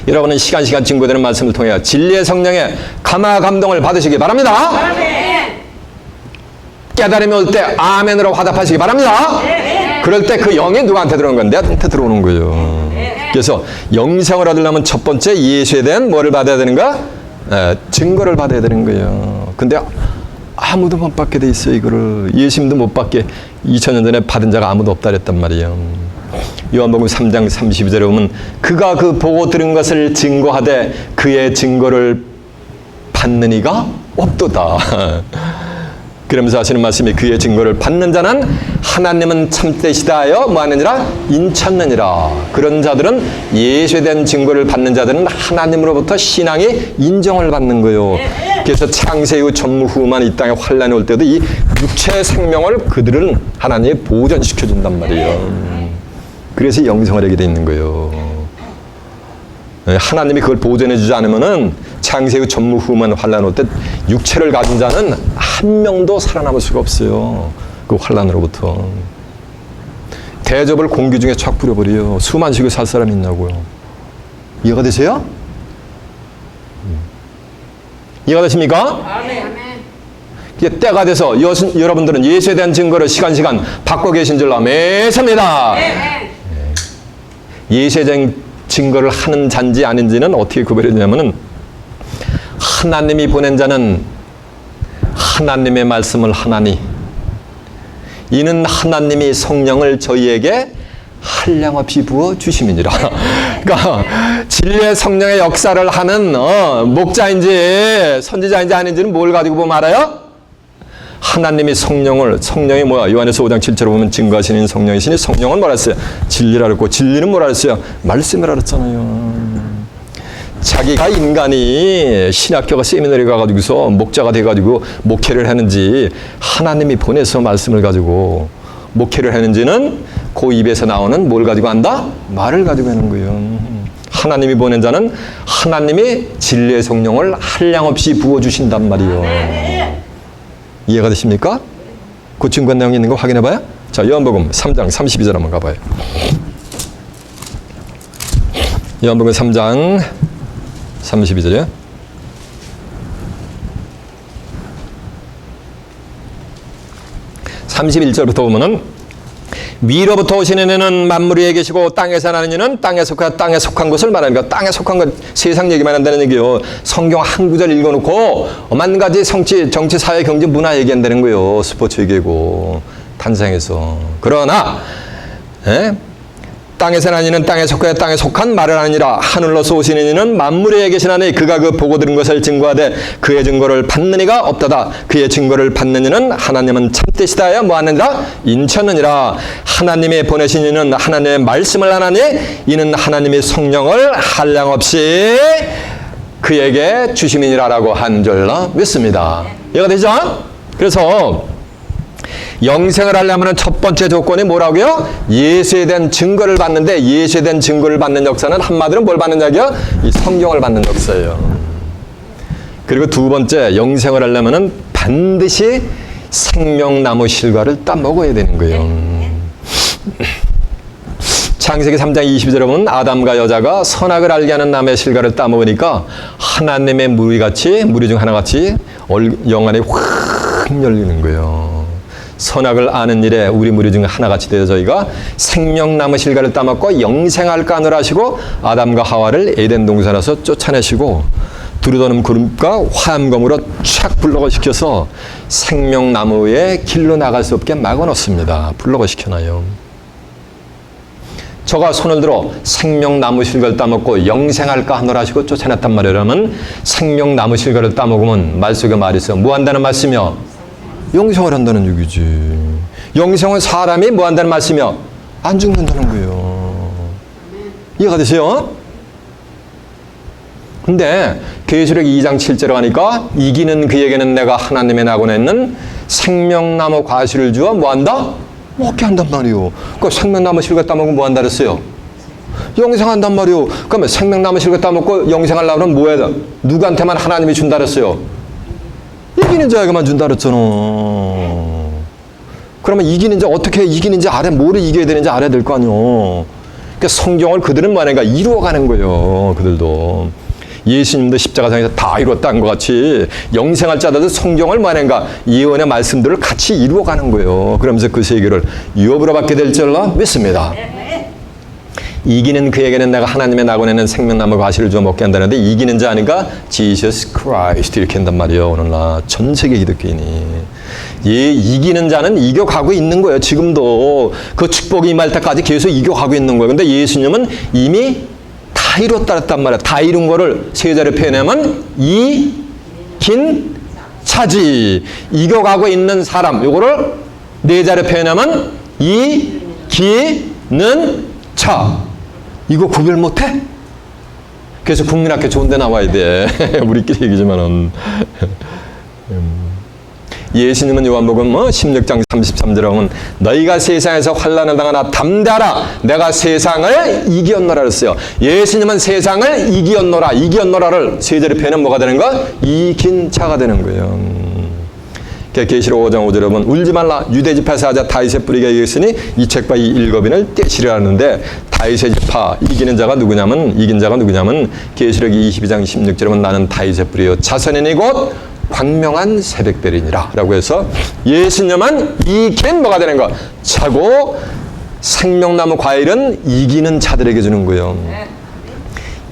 여러분은 시간 증거되는 말씀을 통해 진리의 성령의 감화 감동을 받으시기 바랍니다. 아멘. 깨달음이 올 때 아멘으로 화답하시기 바랍니다. 네. 그럴 때 그 영이 누구한테 들어오는 건? 내한테 들어오는 거예요. 그래서 영생을 얻으려면 첫 번째 예수에 대한 뭐를 받아야 되는가? 증거를 받아야 되는 거예요. 근데 아무도 못 받게 돼 있어요. 이거를 예수님도 못 받게 2000년 전에 받은 자가 아무도 없다 그랬단 말이에요. 요한복음 3장 32절에 보면 그가 그 보고 들은 것을 증거하되 그의 증거를 받는 이가 없도다. 그러면서 하시는 말씀이 그의 증거를 받는 자는 하나님은 참되시다 하여 뭐하느니라? 인쳤느니라. 그런 자들은 예수에 대한 증거를 받는 자들은 하나님으로부터 신앙의 인정을 받는 거예요. 그래서 창세 이후 전무후무한 이 땅에 환란이 올 때도 이 육체의 생명을 그들은 하나님이 보존시켜준단 말이에요. 그래서 영생을 하게 돼 있는 거예요. 하나님이 그걸 보존해주지 않으면은 창세 후 전무후무한 환란 올 때 육체를 가진 자는 한 명도 살아남을 수가 없어요. 그 환란으로부터. 대접을 공기 중에 촥 뿌려버려요. 숨 안 쉬고 살 사람이 있냐고요. 이해가 되세요? 이해가 되십니까? 아멘. 때가 돼서 여러분들은 예수에 대한 증거를 시간 받고 계신 줄로 매섭니다. 예수에 대한 증거를 하는 잔지 아닌지는 어떻게 구별했냐면은 하나님이 보낸 자는 하나님의 말씀을 하나니 이는 하나님이 성령을 저희에게 한량없이 부어 주심이니라. 그러니까 진리의 성령의 역사를 하는 목자인지 선지자인지 아닌지는 뭘 가지고 보면 알아요? 하나님이 성령이 뭐야? 요한에서 5장 7절에 보면 증거하시는 성령이시니 성령은 뭐라 했어요? 진리라 그랬고 진리는 뭐라 했어요? 말씀이라 그랬잖아요. 자기가 인간이 신학교가 세미나리 가가지고서 목자가 돼가지고 목회를 하는지 하나님이 보내서 말씀을 가지고 목회를 하는지는 그 입에서 나오는 뭘 가지고 한다? 말을 가지고 하는 거예요. 하나님이 보낸 자는 하나님이 진리의 성령을 한량없이 부어주신단 말이에요. 이해가 되십니까? 그 증거 내용이 있는 거 확인해 봐요. 자, 요한복음 3장 32절 한번 가봐요. 요한복음 3장 32절이요. 31절부터 보면은 위로부터 오신 이는 만물 위에 계시고 땅에서 나는 이는 땅에 속한 것을 말하니까 땅에 속한 것 세상 얘기만 한다는 얘기예요. 성경 한 구절 읽어놓고 만 가지 정치, 사회, 경제, 문화 얘기한다는 거예요. 스포츠 얘기고 탄생에서. 그러나 땅에서 나는 이는 땅에 속한 말을 하느니라. 하늘로서 오시는 이는 만물 위에 계신 하나니 그가 그 보고 들은 것을 증거하되 그의 증거를 받는 이가 없다다. 그의 증거를 받는 이는 하나님은 참되시다 하여 뭐하느니라? 인쳤느니라. 하나님이 보내신 이는 하나님의 말씀을 하나니 이는 하나님의 성령을 한량없이 그에게 주심이니라라고 한 줄로 믿습니다. 이해가 되죠? 그래서 영생을 하려면 첫 번째 조건이 뭐라고요? 예수에 대한 증거를 받는데, 예수에 대한 증거를 받는 역사는 한마디로 뭘 받는 얘기야? 이 성경을 받는 역사예요. 그리고 두 번째, 영생을 하려면 반드시 생명나무 실과를 따먹어야 되는 거예요. 창세기 3장 20절에 보면 아담과 여자가 선악을 알게 하는 나무의 실과를 따먹으니까 하나님의 무리 중 하나같이 영안이 확 열리는 거예요. 선악을 아는 일에 우리 무리 중 하나같이 되어 저희가 생명나무 실과를 따먹고 영생할까 하느라 하시고 아담과 하와를 에덴 동산에서 쫓아내시고 두루다는 구름과 화염검으로 착 블록을 시켜서 생명나무의 길로 나갈 수 없게 막아놓습니다. 블록을 시켜놔요. 저가 손을 들어 생명나무 실과를 따먹고 영생할까 하느라 하시고 쫓아냈단 말이에요. 그러면 생명나무 실과를 따먹으면 말 속에 말이 있어요. 뭐 한다는 말씀이요? 영생을 한다는 얘기지. 영생은 사람이 뭐 한다는 말씀이요? 안 죽는다는 거예요. 이해가 되세요? 근데 계시록 2장 7절에 가니까 이기는 그에게는 내가 하나님의 낙원에 있는 생명나무 과실을 주어 뭐 한다? 먹게 한단 말이에요. 그러니까 생명나무 실과 따먹으면 뭐 한다 그랬어요? 영생한단 말이에요. 그러면 생명나무 실과 따먹고 영생하려면 뭐 해야 돼? 누구한테만 하나님이 준다 그랬어요? 이기는 자에게만 준다 그랬잖아. 그러면 이기는 자, 어떻게 이기는지 알아, 뭐를 이겨야 되는지 알아야 될 거 아니에요. 그러니까 성경을 그들은 뭐하는가? 이루어가는 거예요. 그들도. 예수님도 십자가상에서 다 이뤘다는 것 같이 영생할 자들도 성경을 뭐하는가? 예언의 말씀들을 같이 이루어가는 거예요. 그러면서 그 세계를 유업으로 받게 될 줄로 믿습니다. 이기는 그에게는 내가 하나님의 낙원에는 생명나무 과실을 주어 먹게 한다는데 이기는 자 아닌가? Jesus Christ 이렇게 한단 말이에요. 오늘날 전 세계 기독교인이. 이기는 자는 이겨가고 있는 거예요. 지금도 그 축복이 임할 때까지 계속 이겨가고 있는 거예요. 근데 예수님은 이미 다 이뤘다 했단 말이에요. 다 이룬 거를 세 자리로 표현하면 이긴 차지. 이겨가고 있는 사람. 요거를 네 자리로 표현하면 이기는 차. 이거 구별 못해? 그래서 국민학교 좋은 데 나와야 돼. 우리끼리 얘기지만은. 예수님은 요한복음 16장 33절에 보면 너희가 세상에서 환난을 당하나 담대하라. 내가 세상을 이기었노라 그랬어요. 예수님은 세상을 이기었노라. 이기었노라를 세 절에 표현하면 뭐가 되는 거야? 이긴 자가 되는 거예요. 계시록 5장 5절에 보면 울지 말라. 유대지파 사자 다윗의 뿌리가 이겼으니 이 책과 이 일곱인을 떼시려 하는데 다윗의 지파 이긴 자가 누구냐면 계시록 22장 16절에 보면 나는 다윗의 뿌리요 자선이니 곧 광명한 새벽별이니라 라고 해서 예수님은 이긴 뭐가 되는 거? 차고 생명나무 과일은 이기는 자들에게 주는 거예요.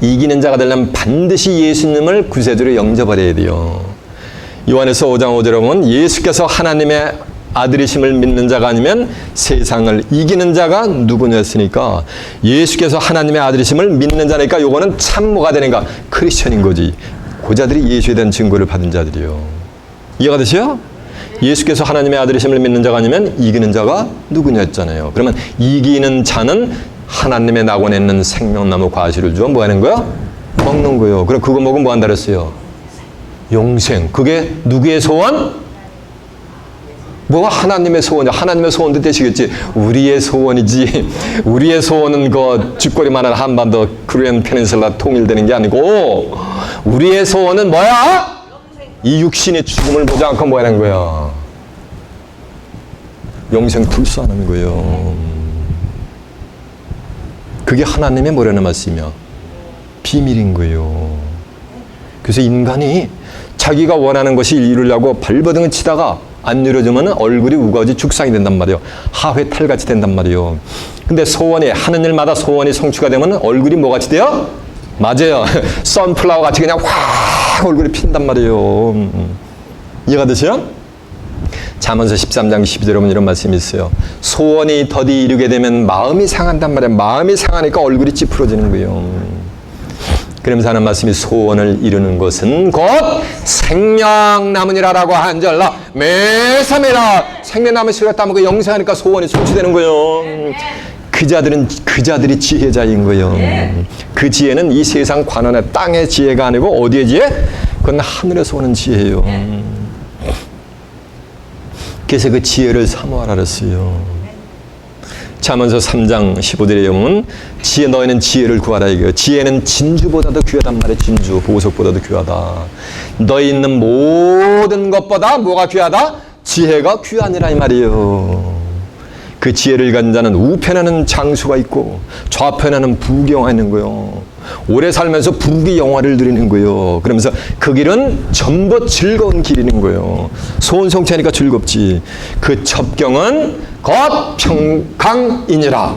이기는 자가 되려면 반드시 예수님을 구세주로 영접해야 돼요. 요한에서 5장 5절에 보면 예수께서 하나님의 아들이심을 믿는 자가 아니면 세상을 이기는 자가 누구냐 했으니까 예수께서 하나님의 아들이심을 믿는 자니까 요거는 참 뭐가 되는가? 크리스천인 거지. 그 자들이 예수에 대한 증거를 받은 자들이요. 이해가 되세요? 예수께서 하나님의 아들이심을 믿는 자가 아니면 이기는 자가 누구냐 했잖아요. 그러면 이기는 자는 하나님의 낙원에 있는 생명나무 과실을 주어 뭐 하는 거야? 먹는 거예요. 그럼 그거 먹으면 뭐 한다 그랬어요? 영생. 그게 누구의 소원? 뭐가 하나님의 소원이야? 하나님의 소원도 되시겠지. 우리의 소원이지. 우리의 소원은 그 쥐꼬리만한 한반도 그랜 페닌슐라 통일되는 게 아니고 우리의 소원은 뭐야? 이 육신의 죽음을 보지 않고 뭐 하는 거야? 영생 불수하는 거예요. 그게 하나님의 뭐라는 말씀이야? 비밀인 거예요. 그래서 인간이 자기가 원하는 것이 이루려고 발버둥을 치다가 안 이루어지면 얼굴이 우거지 죽상이 된단 말이에요. 하회탈같이 된단 말이에요. 근데 소원이 하는 일마다 소원이 성취가 되면 얼굴이 뭐같이 돼요? 맞아요. 선플라워 같이 그냥 확 얼굴이 핀단 말이에요. 이해가 되세요? 잠언서 13장 12절에 보면 이런 말씀이 있어요. 소원이 더디 이루게 되면 마음이 상한단 말이에요. 마음이 상하니까 얼굴이 찌푸러지는 거예요. 그러면서 하는 말씀이 소원을 이루는 것은 곧 생명나무니라라고 한절라 매사매라 생명나무 씨가 따먹고 영생하니까 소원이 성취되는 거예요. 그 자들이 지혜자인 거예요. 그 지혜는 이 세상 관원의 땅의 지혜가 아니고 어디의 지혜? 그건 하늘에서 오는 지혜예요. 그래서 그 지혜를 사모하라 그랬어요. 잠언서 3장 15절에 보면 지혜 너희는 지혜를 구하라 이거예요. 지혜는 진주보다도 귀하단 말이에요. 진주, 보석보다도 귀하다. 너희 있는 모든 것보다 뭐가 귀하다? 지혜가 귀하니라 이 말이에요. 그 지혜를 가진 자는 우편에는 장수가 있고 좌편에는 부귀영화가 있는 거예요. 오래 살면서 부귀영화를 누리는 거예요. 그러면서 그 길은 전부 즐거운 길이는 거예요. 소원 성취하니까 즐겁지. 그 첩경은 곧 평강이니라.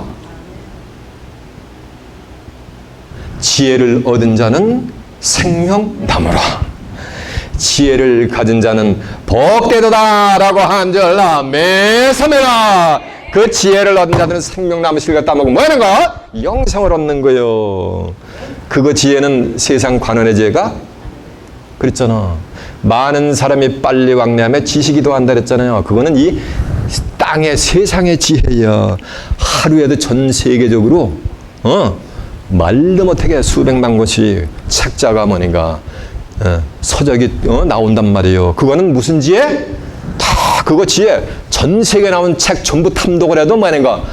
지혜를 얻은 자는 생명나무라. 지혜를 가진 자는 복되도다라고 한절라 매사매라. 그 지혜를 얻은 자들은 생명나무 실과 따먹고 뭐 하는 거야? 영생을 얻는 거예요. 그거 지혜는 세상 관원의 지혜가 그랬잖아. 많은 사람이 빨리 왕래하며 지식이 더한다 그랬잖아요. 그거는 이 땅의 세상의 지혜야. 하루에도 전 세계적으로 말도 못하게 수백만 권씩 책자가 뭐니까 서적이 나온단 말이에요. 그거는 무슨 지혜? 다 그거 지혜. 전 세계에 나온 책 전부 탐독을 해도 뭐하는가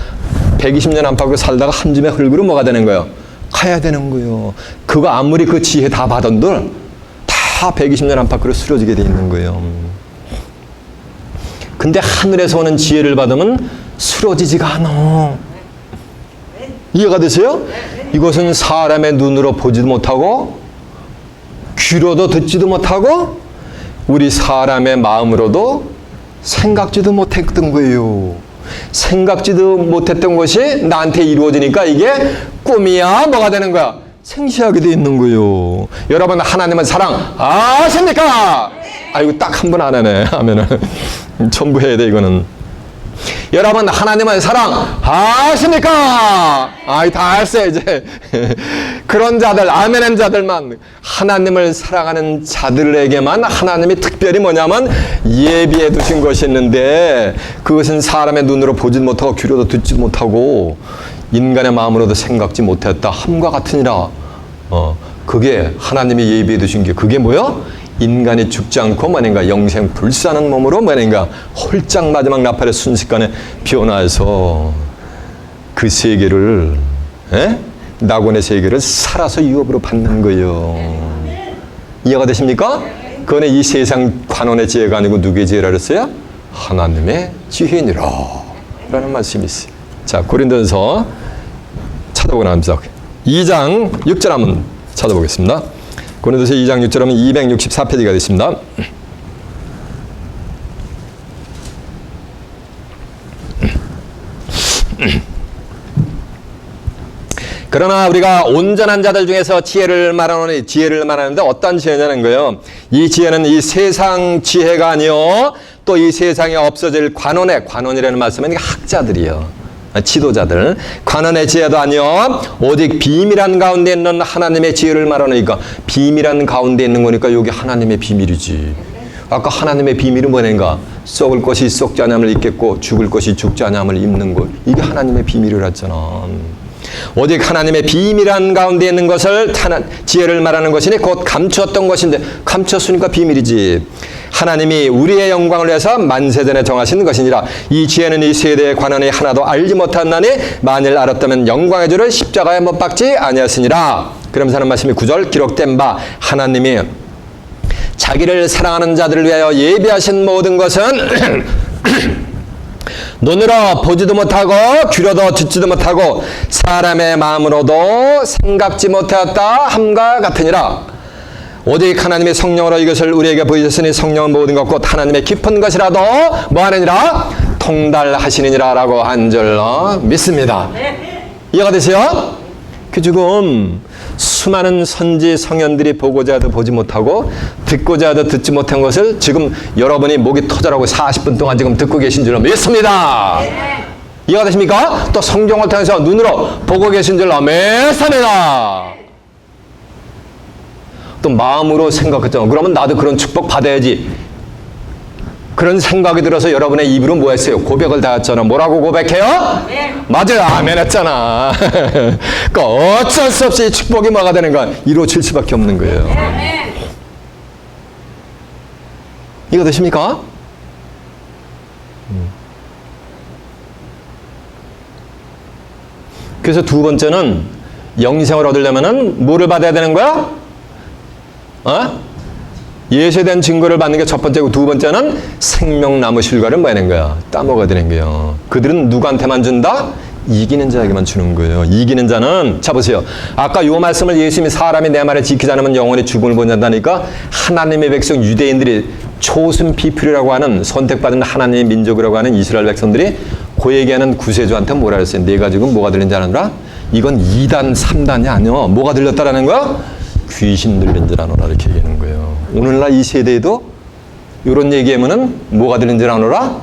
120년 안팎으로 살다가 한 줌의 흙으로 뭐가 되는 거예요? 가야 되는 거예요. 그거 아무리 그 지혜 다 받은들 다 120년 안팎으로 쓰러지게 돼 있는 거예요. 근데 하늘에서 오는 지혜를 받으면 쓰러지지가 않아. 이해가 되세요? 이것은 사람의 눈으로 보지도 못하고 귀로도 듣지도 못하고 우리 사람의 마음으로도 생각지도 못했던 거예요. 생각지도 못했던 것이 나한테 이루어지니까 이게 꿈이야 뭐가 되는 거야? 생시하게 돼 있는 거예요. 여러분 하나님은 사랑하십니까? 아이고 딱 한 번 안 하네 하면은 전부 해야 돼 이거는. 여러분 하나님은 사랑하십니까? 아이 다 했어요 이제. 그런 자들 아멘한 자들만 하나님을 사랑하는 자들에게만 하나님이 특별히 뭐냐면 예비해 두신 것이 있는데 그것은 사람의 눈으로 보지 못하고 귀로도 듣지 못하고 인간의 마음으로도 생각지 못했다 함과 같으니라. 그게 하나님이 예비해 두신 게 그게 뭐야? 인간이 죽지 않고 뭐인가 영생 불사는 몸으로 뭐인가 홀짝 마지막 나팔의 순식간에 변화해서 그 세계를 낙원의 세계를 살아서 유업으로 받는 거예요. 이해가 되십니까? 그거는 이 세상 관원의 지혜가 아니고 누구의 지혜라 그랬어요? 하나님의 지혜니라 라는 말씀이 있어요. 자, 고린도전서 찾아보고 나면서 2장 6절 한번 찾아보겠습니다. 고린도서 2장 6절 하면 264페이지가 됐습니다. 그러나 우리가 온전한 자들 중에서 지혜를 말하노니 지혜를 말하는데 어떤 지혜냐는 거예요. 이 지혜는 이 세상 지혜가 아니요 또 이 세상에 없어질 관원이라는 말씀은 학자들이요. 지도자들 관원의 지혜도 아니요 오직 비밀한 가운데 있는 하나님의 지혜를 말하니까 비밀한 가운데 있는 거니까 여기 하나님의 비밀이지. 아까 하나님의 비밀은 뭐냐니까 썩을 것이 썩지 않음을 입겠고 죽을 것이 죽지 않음을 입는 것. 이게 하나님의 비밀이라 했잖아. 오직 하나님의 비밀한 가운데 있는 것을 지혜를 말하는 것이니 곧 감추었던 것인데 감추었으니까 비밀이지. 하나님이 우리의 영광을 위해서 만세전에 정하신 것이니라. 이 지혜는 이 세대에 관하니 하나도 알지 못하나니 만일 알았다면 영광의 주를 십자가에 못 박지 아니었으니라. 그러면서 하는 말씀이 9절 기록된 바 하나님이 자기를 사랑하는 자들을 위하여 예비하신 모든 것은 눈으로 보지도 못하고 귀로도 듣지도 못하고 사람의 마음으로도 생각지 못하였다 함과 같으니라. 오직 하나님의 성령으로 이것을 우리에게 보이셨으니 성령은 모든 것 곧 하나님의 깊은 것이라도 뭐하느니라 통달하시느니라 라고 한 줄로 믿습니다. 이해가 되세요? 그 지금 수많은 선지 성현들이 보고자 해도 보지 못하고 듣고자 해도 듣지 못한 것을 지금 여러분이 목이 터져라고 40분 동안 지금 듣고 계신 줄로 믿습니다. 이해가 되십니까? 또 성경을 통해서 눈으로 보고 계신 줄로 믿습니다. 또 마음으로 생각했잖아. 그러면 나도 그런 축복 받아야지. 그런 생각이 들어서 여러분의 입으로 뭐 했어요? 고백을 다 했잖아. 뭐라고 고백해요? 네. 맞아요. 아멘 했잖아. 그러니까 어쩔 수 없이 축복이 뭐가 되는 거야? 이루어질 수밖에 없는 거예요. 네. 이거 되십니까? 그래서 두 번째는 영생을 얻으려면은 뭐를 받아야 되는 거야? 예수에 증거를 받는 게 첫 번째고 두 번째는 생명나무 실과를 뭐 하는 거야? 따먹어야 되는 거예요. 그들은 누구한테만 준다? 이기는 자에게만 주는 거예요. 이기는 자는 자 보세요. 아까 요 말씀을 예수님이 사람이 내 말을 지키지 않으면 영원히 죽음을 본다니까 하나님의 백성 유대인들이 초순 피플이라고 하는 선택받은 하나님의 민족이라고 하는 이스라엘 백성들이 그 얘기하는 구세주한테 뭐라 그랬어요? 내가 지금 뭐가 들린지 아느라? 이건 2단 3단이 아니요. 뭐가 들렸다라는 거야? 귀신 들린 줄 아노라 이렇게 얘기하는 거예요. 오늘날 이 세대에도 이런 얘기하면은 뭐가 들린 줄 아노라?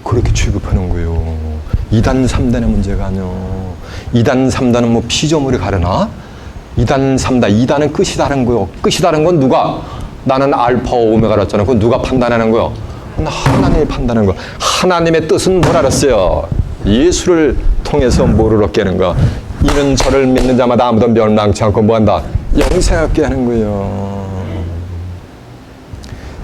그렇게 취급하는 거예요. 2단 3단의 문제가 아니요. 2단 3단은 뭐 피조물이 가려나? 2단 3단 2단은 끝이 다른 거예요. 끝이 다른 건 누가? 나는 알파 오메가라 했잖아요. 그건 누가 판단하는 거예요? 하나님이 판단하는 거예요. 하나님의 뜻은 뭘 알았어요? 예수를 통해서 뭐를 얻게 하는 거야? 이는 저를 믿는 자마다 아무도 멸망치 않고 뭐한다? 영생을 얻게 하는 거예요.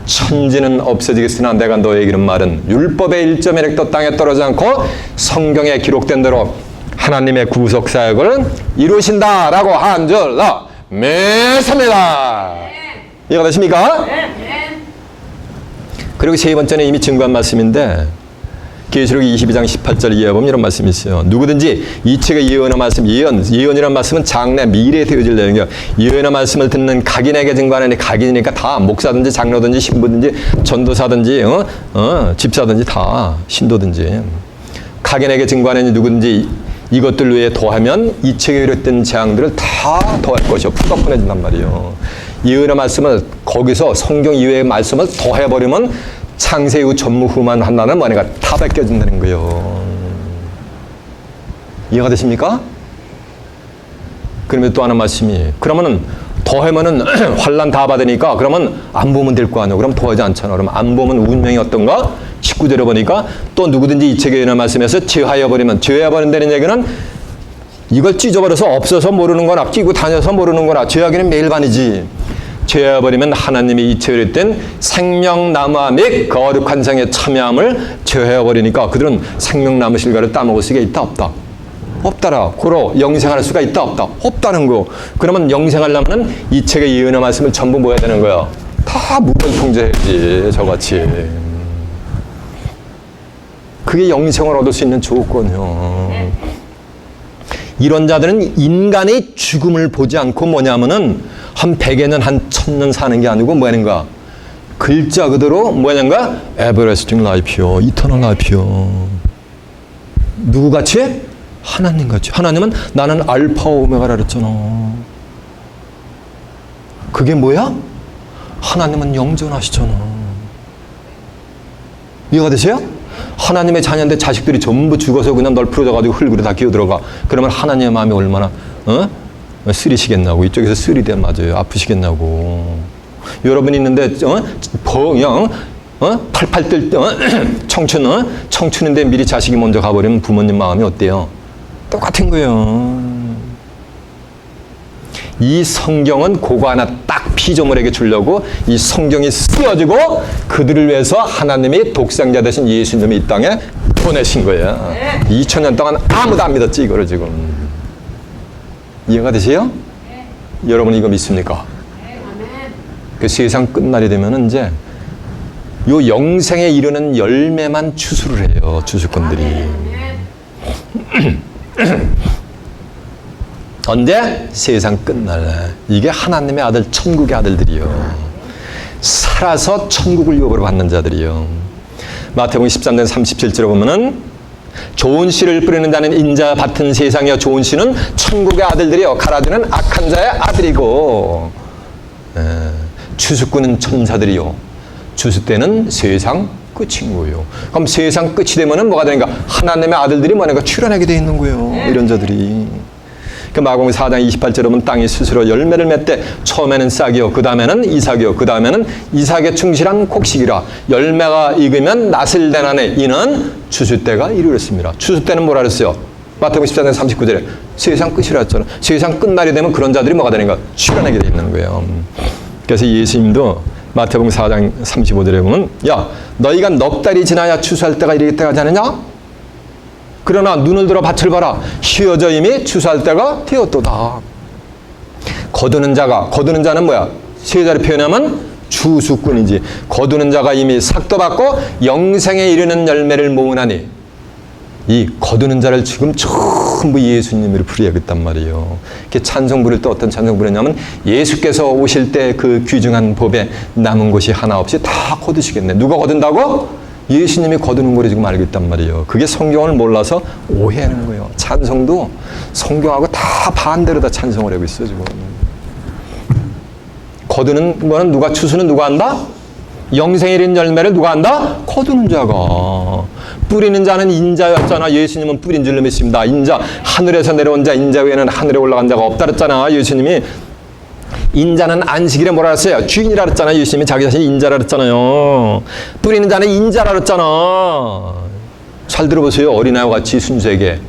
천지는 없어지겠으나 내가 너에게 이른 말은 율법의 1.1획도 땅에 떨어지지 않고 성경에 기록된 대로 하나님의 구속 사역을 이루신다라고 한 줄 믿습니다. 이해가 되십니까? 그리고 세 번째는 이미 증거한 말씀인데 계시록 22장 18절 이하에 보면 이런 말씀이 있어요. 누구든지 이 책의 예언의 말씀, 예언이란 말씀은 장래 미래에 되어질 내용이에요. 예언의 말씀을 듣는 각인에게 증거하는 각인이니까 다 목사든지 장로든지 신부든지 전도사든지 집사든지 다 신도든지 각인에게 증거하는 누구든지 이것들 외에 더하면 이 책에 이르렀던 재앙들을 다 더할 것이요. 푸덕분해진단 말이에요. 예언의 말씀을 거기서 성경 이외의 말씀을 더해버리면 창세후 전무후만 한다는 말이가 다 벗겨진다는 거예요. 이해가 되십니까? 그러면 또 하나 말씀이 그러면은 더하면은 환난 다 받으니까 그러면 안 보면 될 거 아니에요. 그럼 더하지 않잖아. 그럼 안 보면 운명이 어떤가? 19절에 보니까 또 누구든지 이 책에 있는 말씀에서 제하여버리면 제하여버린다는 얘기는 이걸 찢어버려서 없어서 모르는 거나 끼고 다녀서 모르는 거나 죄하기는 매일반이지. 죄해버리면 하나님이 이체했던 생명나무와 및 거룩한 생의 참여함을 죄해버리니까 그들은 생명나무 실과를 따먹을 수가 있다 없다? 없다라. 고로 영생할 수가 있다 없다? 없다는 거. 그러면 영생하려면 이 책의 예언의 말씀을 전부 뭐 해야 되는 거야? 다 무변통제해야지 저같이. 그게 영생을 얻을 수 있는 조건이요. 이런 자들은 인간의 죽음을 보지 않고 뭐냐면은 한 100여 년, 한 1000년 사는 게 아니고 뭐하는가? 글자 그대로 뭐하는가? 에버레스팅 라이프요. 이터널 라이프요. 누구같이? 하나님같이. 하나님은 나는 알파 오메가라 그랬잖아. 그게 뭐야? 하나님은 영존하시잖아. 이해가 되세요? 하나님의 자녀인데 자식들이 전부 죽어서 그냥 널브러져가지고 흙으로 다 기어들어가. 그러면 하나님의 마음이 얼마나 쓰리시겠냐고. 이쪽에서 쓰리대 맞아요. 아프시겠냐고. 여러분이 있는데 그냥 팔팔 뜰 때 청춘인데 미리 자식이 먼저 가버리면 부모님 마음이 어때요? 똑같은 거예요. 이 성경은 그거 하나 딱 피조물에게 주려고 이 성경이 쓰여지고 그들을 위해서 하나님이 독생자 되신 예수님이 이 땅에 보내신 거예요. 2000년 동안 아무도 안 믿었지 이거를 지금. 이해가 되세요? 여러분 이거 믿습니까? 그 세상 끝날이 되면 이제 요 영생에 이르는 열매만 추수를 해요. 추수꾼들이. 언제? 세상 끝날래. 이게 하나님의 아들, 천국의 아들들이요. 살아서 천국을 유업으로 받는 자들이요. 마태복음 13장 37절에 보면은 좋은 씨를 뿌리는 자는 인자 밭은 세상이요 좋은 씨는 천국의 아들들이요 갈아드는 악한 자의 아들이고 추수꾼은 천사들이요 추수 때는 세상 끝인 거예요. 그럼 세상 끝이 되면은 뭐가 되는가? 하나님의 아들들이 뭐냐가 출현하게 돼 있는 거예요. 이런 자들이. 그 마가복음 4장 28절에 보면 땅이 스스로 열매를 맺되 처음에는 싹이요 그 다음에는 이삭이요 그 다음에는 이삭에 충실한 곡식이라 열매가 익으면 낫을 내나니 이는 추수 때가 이르렀습니다. 추수 때는 뭐라 그랬어요? 마태복음 14장 39절에 세상 끝이라 했잖아요. 세상 끝날이 되면 그런 자들이 뭐가 되는가? 출현하게 돼 있는 거예요. 그래서 예수님도 마태복음 4장 35절에 보면 야 너희가 넉 달이 지나야 추수할 때가 이르겠다 하지 않느냐? 그러나 눈을 들어 밭을 봐라. 휘어져 이미 추수할 때가 되었도다. 거두는 자는 뭐야? 세 자리 표현하면 추수꾼이지. 거두는 자가 이미 삭도 받고 영생에 이르는 열매를 모으나니 이 거두는 자를 지금 전부 예수님으로 부르야겠단 말이에요. 이렇게 찬송 부를 때 어떤 찬송 부르냐면 예수께서 오실 때 그 귀중한 법에 남은 곳이 하나 없이 다 거두시겠네. 누가 거둔다고? 예수님이 거두는 거를 지금 알고 있단 말이에요. 그게 성경을 몰라서 오해하는 거예요. 찬송도 성경하고 다 반대로 다 찬송을 하고 있어요, 지금. 거두는 거는 누가, 추수는 누가 한다? 영생에 이른 열매를 누가 한다? 거두는 자가. 뿌리는 자는 인자였잖아. 예수님은 뿌린 줄로 믿습니다. 인자, 하늘에서 내려온 자, 인자 외에는 하늘에 올라간 자가 없다 그랬잖아. 예수님이. 인자는 안식일에 뭐라 그랬어요? 주인이라 그랬잖아요. 예수님이 자기 자신이 인자라 그랬잖아요. 뿌리는 자는 인자라 그랬잖아. 잘 들어보세요. 어린아이와 같이 순수하게.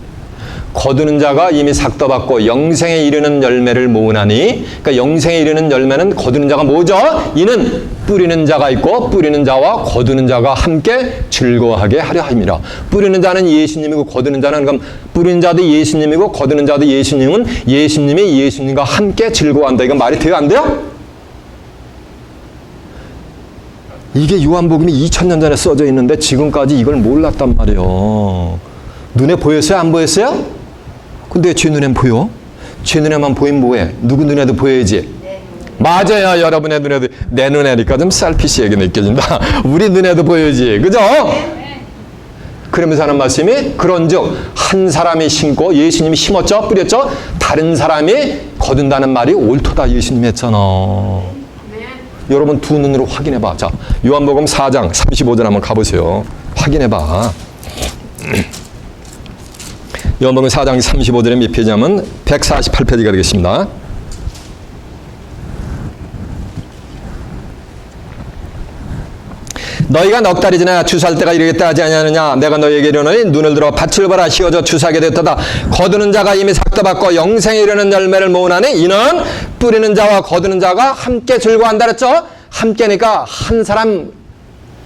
거두는 자가 이미 삭도 받고 영생에 이르는 열매를 모으나니, 그러니까 영생에 이르는 열매는 거두는 자가 뭐죠? 이는 뿌리는 자가 있고 뿌리는 자와 거두는 자가 함께 즐거워하게 하려 함이라. 뿌리는 자는 예수님이고 거두는 자는, 그럼 뿌리는 자도 예수님이고 거두는 자도 예수님은 예수님이 예수님과 함께 즐거워한다. 이건 말이 돼요, 안 돼요? 이게 요한복음이 2000년 전에 써져 있는데 지금까지 이걸 몰랐단 말이에요. 눈에 보였어요? 안 보였어요? 근데 제 눈엔 보여? 제 눈에만 보이면 뭐해? 누구 눈에도 보여야지. 맞아요. 여러분의 눈에도. 내 눈에니까 좀 셀피시하게 느껴진다. 우리 눈에도 보여야지. 그죠? 그러면서 하는 말씀이 그런즉 한 사람이 심고 예수님이 심었죠? 뿌렸죠? 다른 사람이 거둔다는 말이 옳도다. 예수님이 했잖아. 여러분 두 눈으로 확인해봐. 자, 요한복음 4장 35절 한번 가보세요. 확인해봐. 요한복음 4장 35절에 몇 페이지냐면 148페이지가 되겠습니다. 너희가 넉 달이 지나야 추수할 때가 이르겠다 하지 아니하느냐. 내가 너희에게 이르노니 눈을 들어 밭을 봐라. 휘어져 추수하게 되었다. 거두는 자가 이미 삭도 받고 영생에 이르는 열매를 모으나니 이는 뿌리는 자와 거두는 자가 함께 즐거워한다 그랬죠. 함께니까 한 사람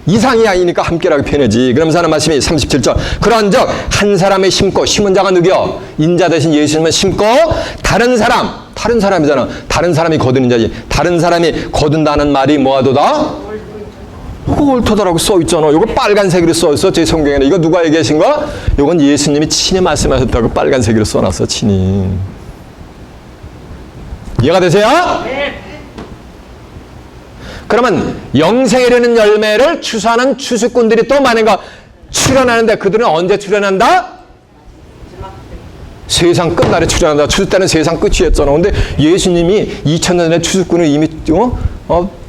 이상이 아니니까 함께라고 표현하지. 그러면서 하는 말씀이 37절. 그런즉 한 사람이 심고 심은 자가 누구요? 인자 대신 예수님은 심고 다른 사람이잖아. 다른 사람이 거두는 자지. 다른 사람이 거둔다는 말이 뭐하도다? 옳도다라고 써있잖아. 이거 빨간색으로 써있어. 제 성경에는. 이거 누가 얘기하신 거? 이건 예수님이 친히 말씀하셨다고 빨간색으로 써놨어. 친히. 이해가 되세요? 네. 그러면 영생에 이르는 열매를 추수하는 추수꾼들이 또 많은가? 출현하는데 그들은 언제 출현한다? 세상 끝날에 출현한다. 추수 때는 세상 끝이었잖아. 근데 예수님이 2000년 전에 추수꾼을 이미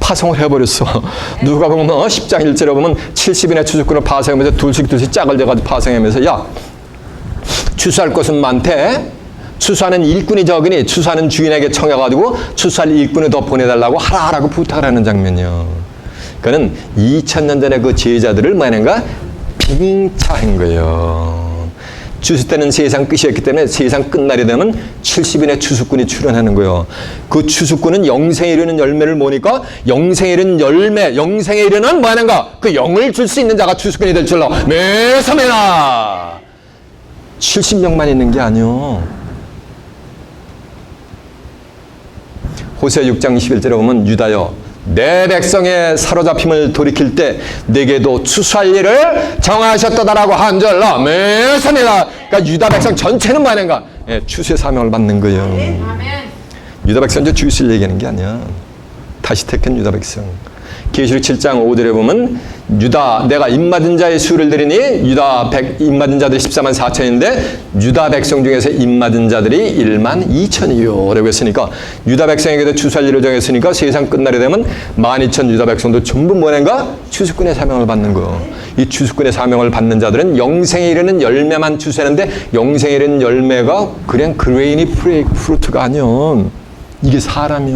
파송을 해버렸어. 누가 보면 10장 1절에 보면 70인의 추수꾼을 파송하면서 둘씩 짝을 져가지고 파송하면서 야, 추수할 것은 많대. 추수하는 일꾼이 적으니 추수하는 주인에게 청해가지고 추수할 일꾼을 더 보내달라고 하라고 부탁을 하는 장면이요. 그는 2000년 전에 그 제자들을 뭐하는가? 빙차한 거예요. 추수 때는 세상 끝이었기 때문에 세상 끝날이 되면 70인의 추수꾼이 출현하는 거예요. 그 추수꾼은 영생에 이르는 열매를 모으니까 영생에 이르는 열매, 영생에 이르는 뭐 하는가? 그 영을 줄 수 있는 자가 추수꾼이 될 줄로 매서매나. 70명만 있는 게 아니요. 호세 6장 21절에 보면 유다여 내 백성의 사로잡힘을 돌이킬 때 내게도 추수할 일을 정하셨다라고 한 줄로 매서매나. 그러니까 유다 백성 전체는 뭐 하는가? 예, 추수의 사명을 받는 거예요. 유다 백성 주실 얘기하는 게 아니야. 다시 택한 유다 백성. 계시록 7장 5절에 보면 유다 내가 입맞은 자의 수를 드리니 유다 입맞은 자들이 14만 4천인데 유다 백성 중에서 입맞은 자들이 1만 2천이요 라고 했으니까 유다 백성에게도 추수할 일을 정했으니까 세상 끝날이 되면 12,000 유다 백성도 전부 뭐는가? 추수꾼의 사명을 받는 거예요. 이 추수꾼의 사명을 받는 자들은 영생에 이르는 열매만 추수하는데 영생에 이르는 열매가 그냥 그레이니 프루트가 아니면 이게 사람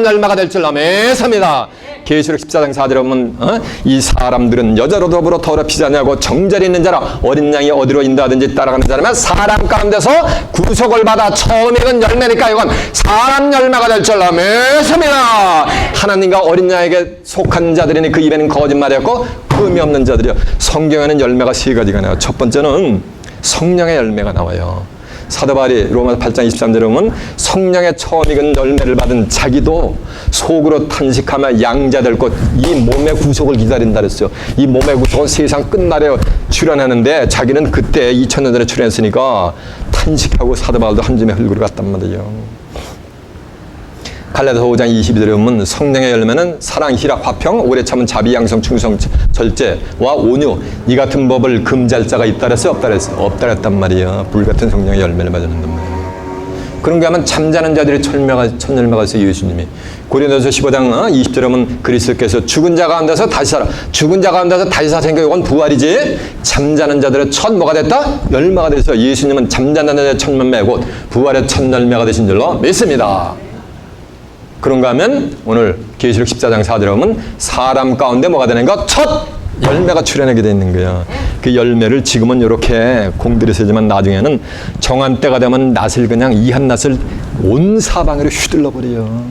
열매가 될 줄로 매섭니다. 계시록 14장 4절에 보면 이 사람들은 여자로 더불어 더럽히지 않냐고 정절이 있는 자라 어린 양이 어디로 인도하든지 따라가는 자라면 사람 가운데서 구속을 받아 처음 익은 열매니까 이건 사람 열매가 될 줄로 매섭니다. 하나님과 어린 양에게 속한 자들이니 그 입에는 거짓말이었고 흠이 없는 자들이요. 성경에는 열매가 세 가지가 나와요. 첫 번째는 성령의 열매가 나와요. 사도 바울이 로마서 8장 23절에 보면 성령의 처음 익은 열매를 받은 자기도 속으로 탄식하며 양자 될 것 이 몸의 구속을 기다린다 그랬어요. 이 몸의 구속은 세상 끝날에 출현하는데 자기는 그때 2000년 전에 출현했으니까 탄식하고 사도 바울도 한 줌의 흙으로 갔단 말이에요. 갈라디아서 5장 22절에 보면 성령의 열매는 사랑, 희락, 화평, 오래 참은 자비, 양성, 충성, 절제와 온유 이 같은 법을 금지할 자가 있다 그랬어요? 없다 그랬어요? 없다 그랬단 말이에요. 불같은 성령의 열매를 맞는단 말이에요. 그런가 하면 잠자는 자들이 첫 열매가 있어요. 예수님이 고린도서 15장 20절에 보면 그리스도께서 죽은 자 가운데서 다시 살아 죽은 자 가운데서 다시 살아생겨 이건 부활이지 잠자는 자들의 첫 뭐가 됐다? 열매가 됐어요. 예수님은 잠자는 자들의 첫 열매 곧 부활의 첫 열매가 되신 줄로 믿습니다. 그런가 하면 오늘 계시록 14장 4절에 보면 사람 가운데 뭐가 되는가? 첫 열매가 출현하게 되어 있는 거야. 그 열매를 지금은 이렇게 공들여 세지만 나중에는 정한 때가 되면 낫을 그냥 이한 낫을 온 사방으로 휘둘러 버려요.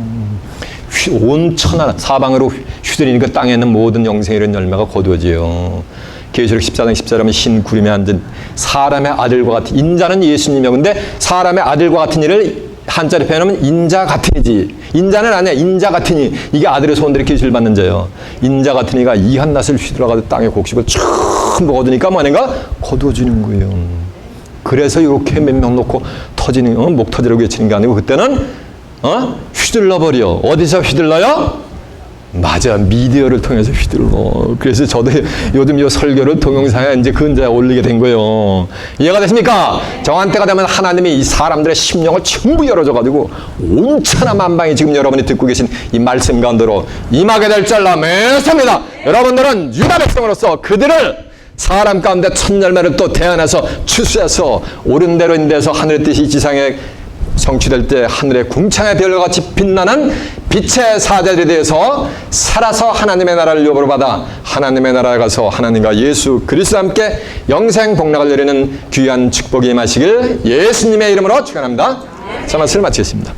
온 천하 사방으로 휘둘리니까 땅에 있는 모든 영생에 이른 열매가 거두어져요. 계시록 14장 10절에 하면 흰 구름에 앉은 사람의 아들과 같은 인자는 예수님이요. 근데 사람의 아들과 같은 이를 한자로 표현하면 인자 같은 이지. 인자는 아니야. 인자 같은 이. 이게 아들의 소원들이 계시를 받는 자예요. 인자 같은 이가 이 한낫을 휘둘러가지고 땅에 곡식을 쭉 먹어두니까 뭐하는가? 거두어지는 거예요. 그래서 이렇게 몇 명 놓고 터지는 목 터지라고 외치는 게 아니고 그때는 휘둘러버려. 어디서 휘둘러요? 맞아. 미디어를 통해서 휘둘러. 그래서 저도 요즘 이 설교를 동영상에 이제 근자에 올리게 된 거예요. 이해가 되십니까? 정한 때가 되면 하나님이 이 사람들의 심령을 전부 열어줘가지고 온천하 만방이 지금 여러분이 듣고 계신 이 말씀 가운데로 임하게 될 줄로 믿습니다. 여러분들은 유다 백성으로서 그들을 사람 가운데 첫 열매를 또 태어나서 추수해서 옳은 대로 인대해서 하늘의 뜻이 지상에 성취될 때 하늘의 궁창의 별같이 빛나는 빛의 사자들에 대해서 살아서 하나님의 나라를 유업으로 받아 하나님의 나라에 가서 하나님과 예수 그리스도와 함께 영생 복락을 누리는 귀한 축복이 임하시길 예수님의 이름으로 축원합니다. 자, 말씀을 마치겠습니다.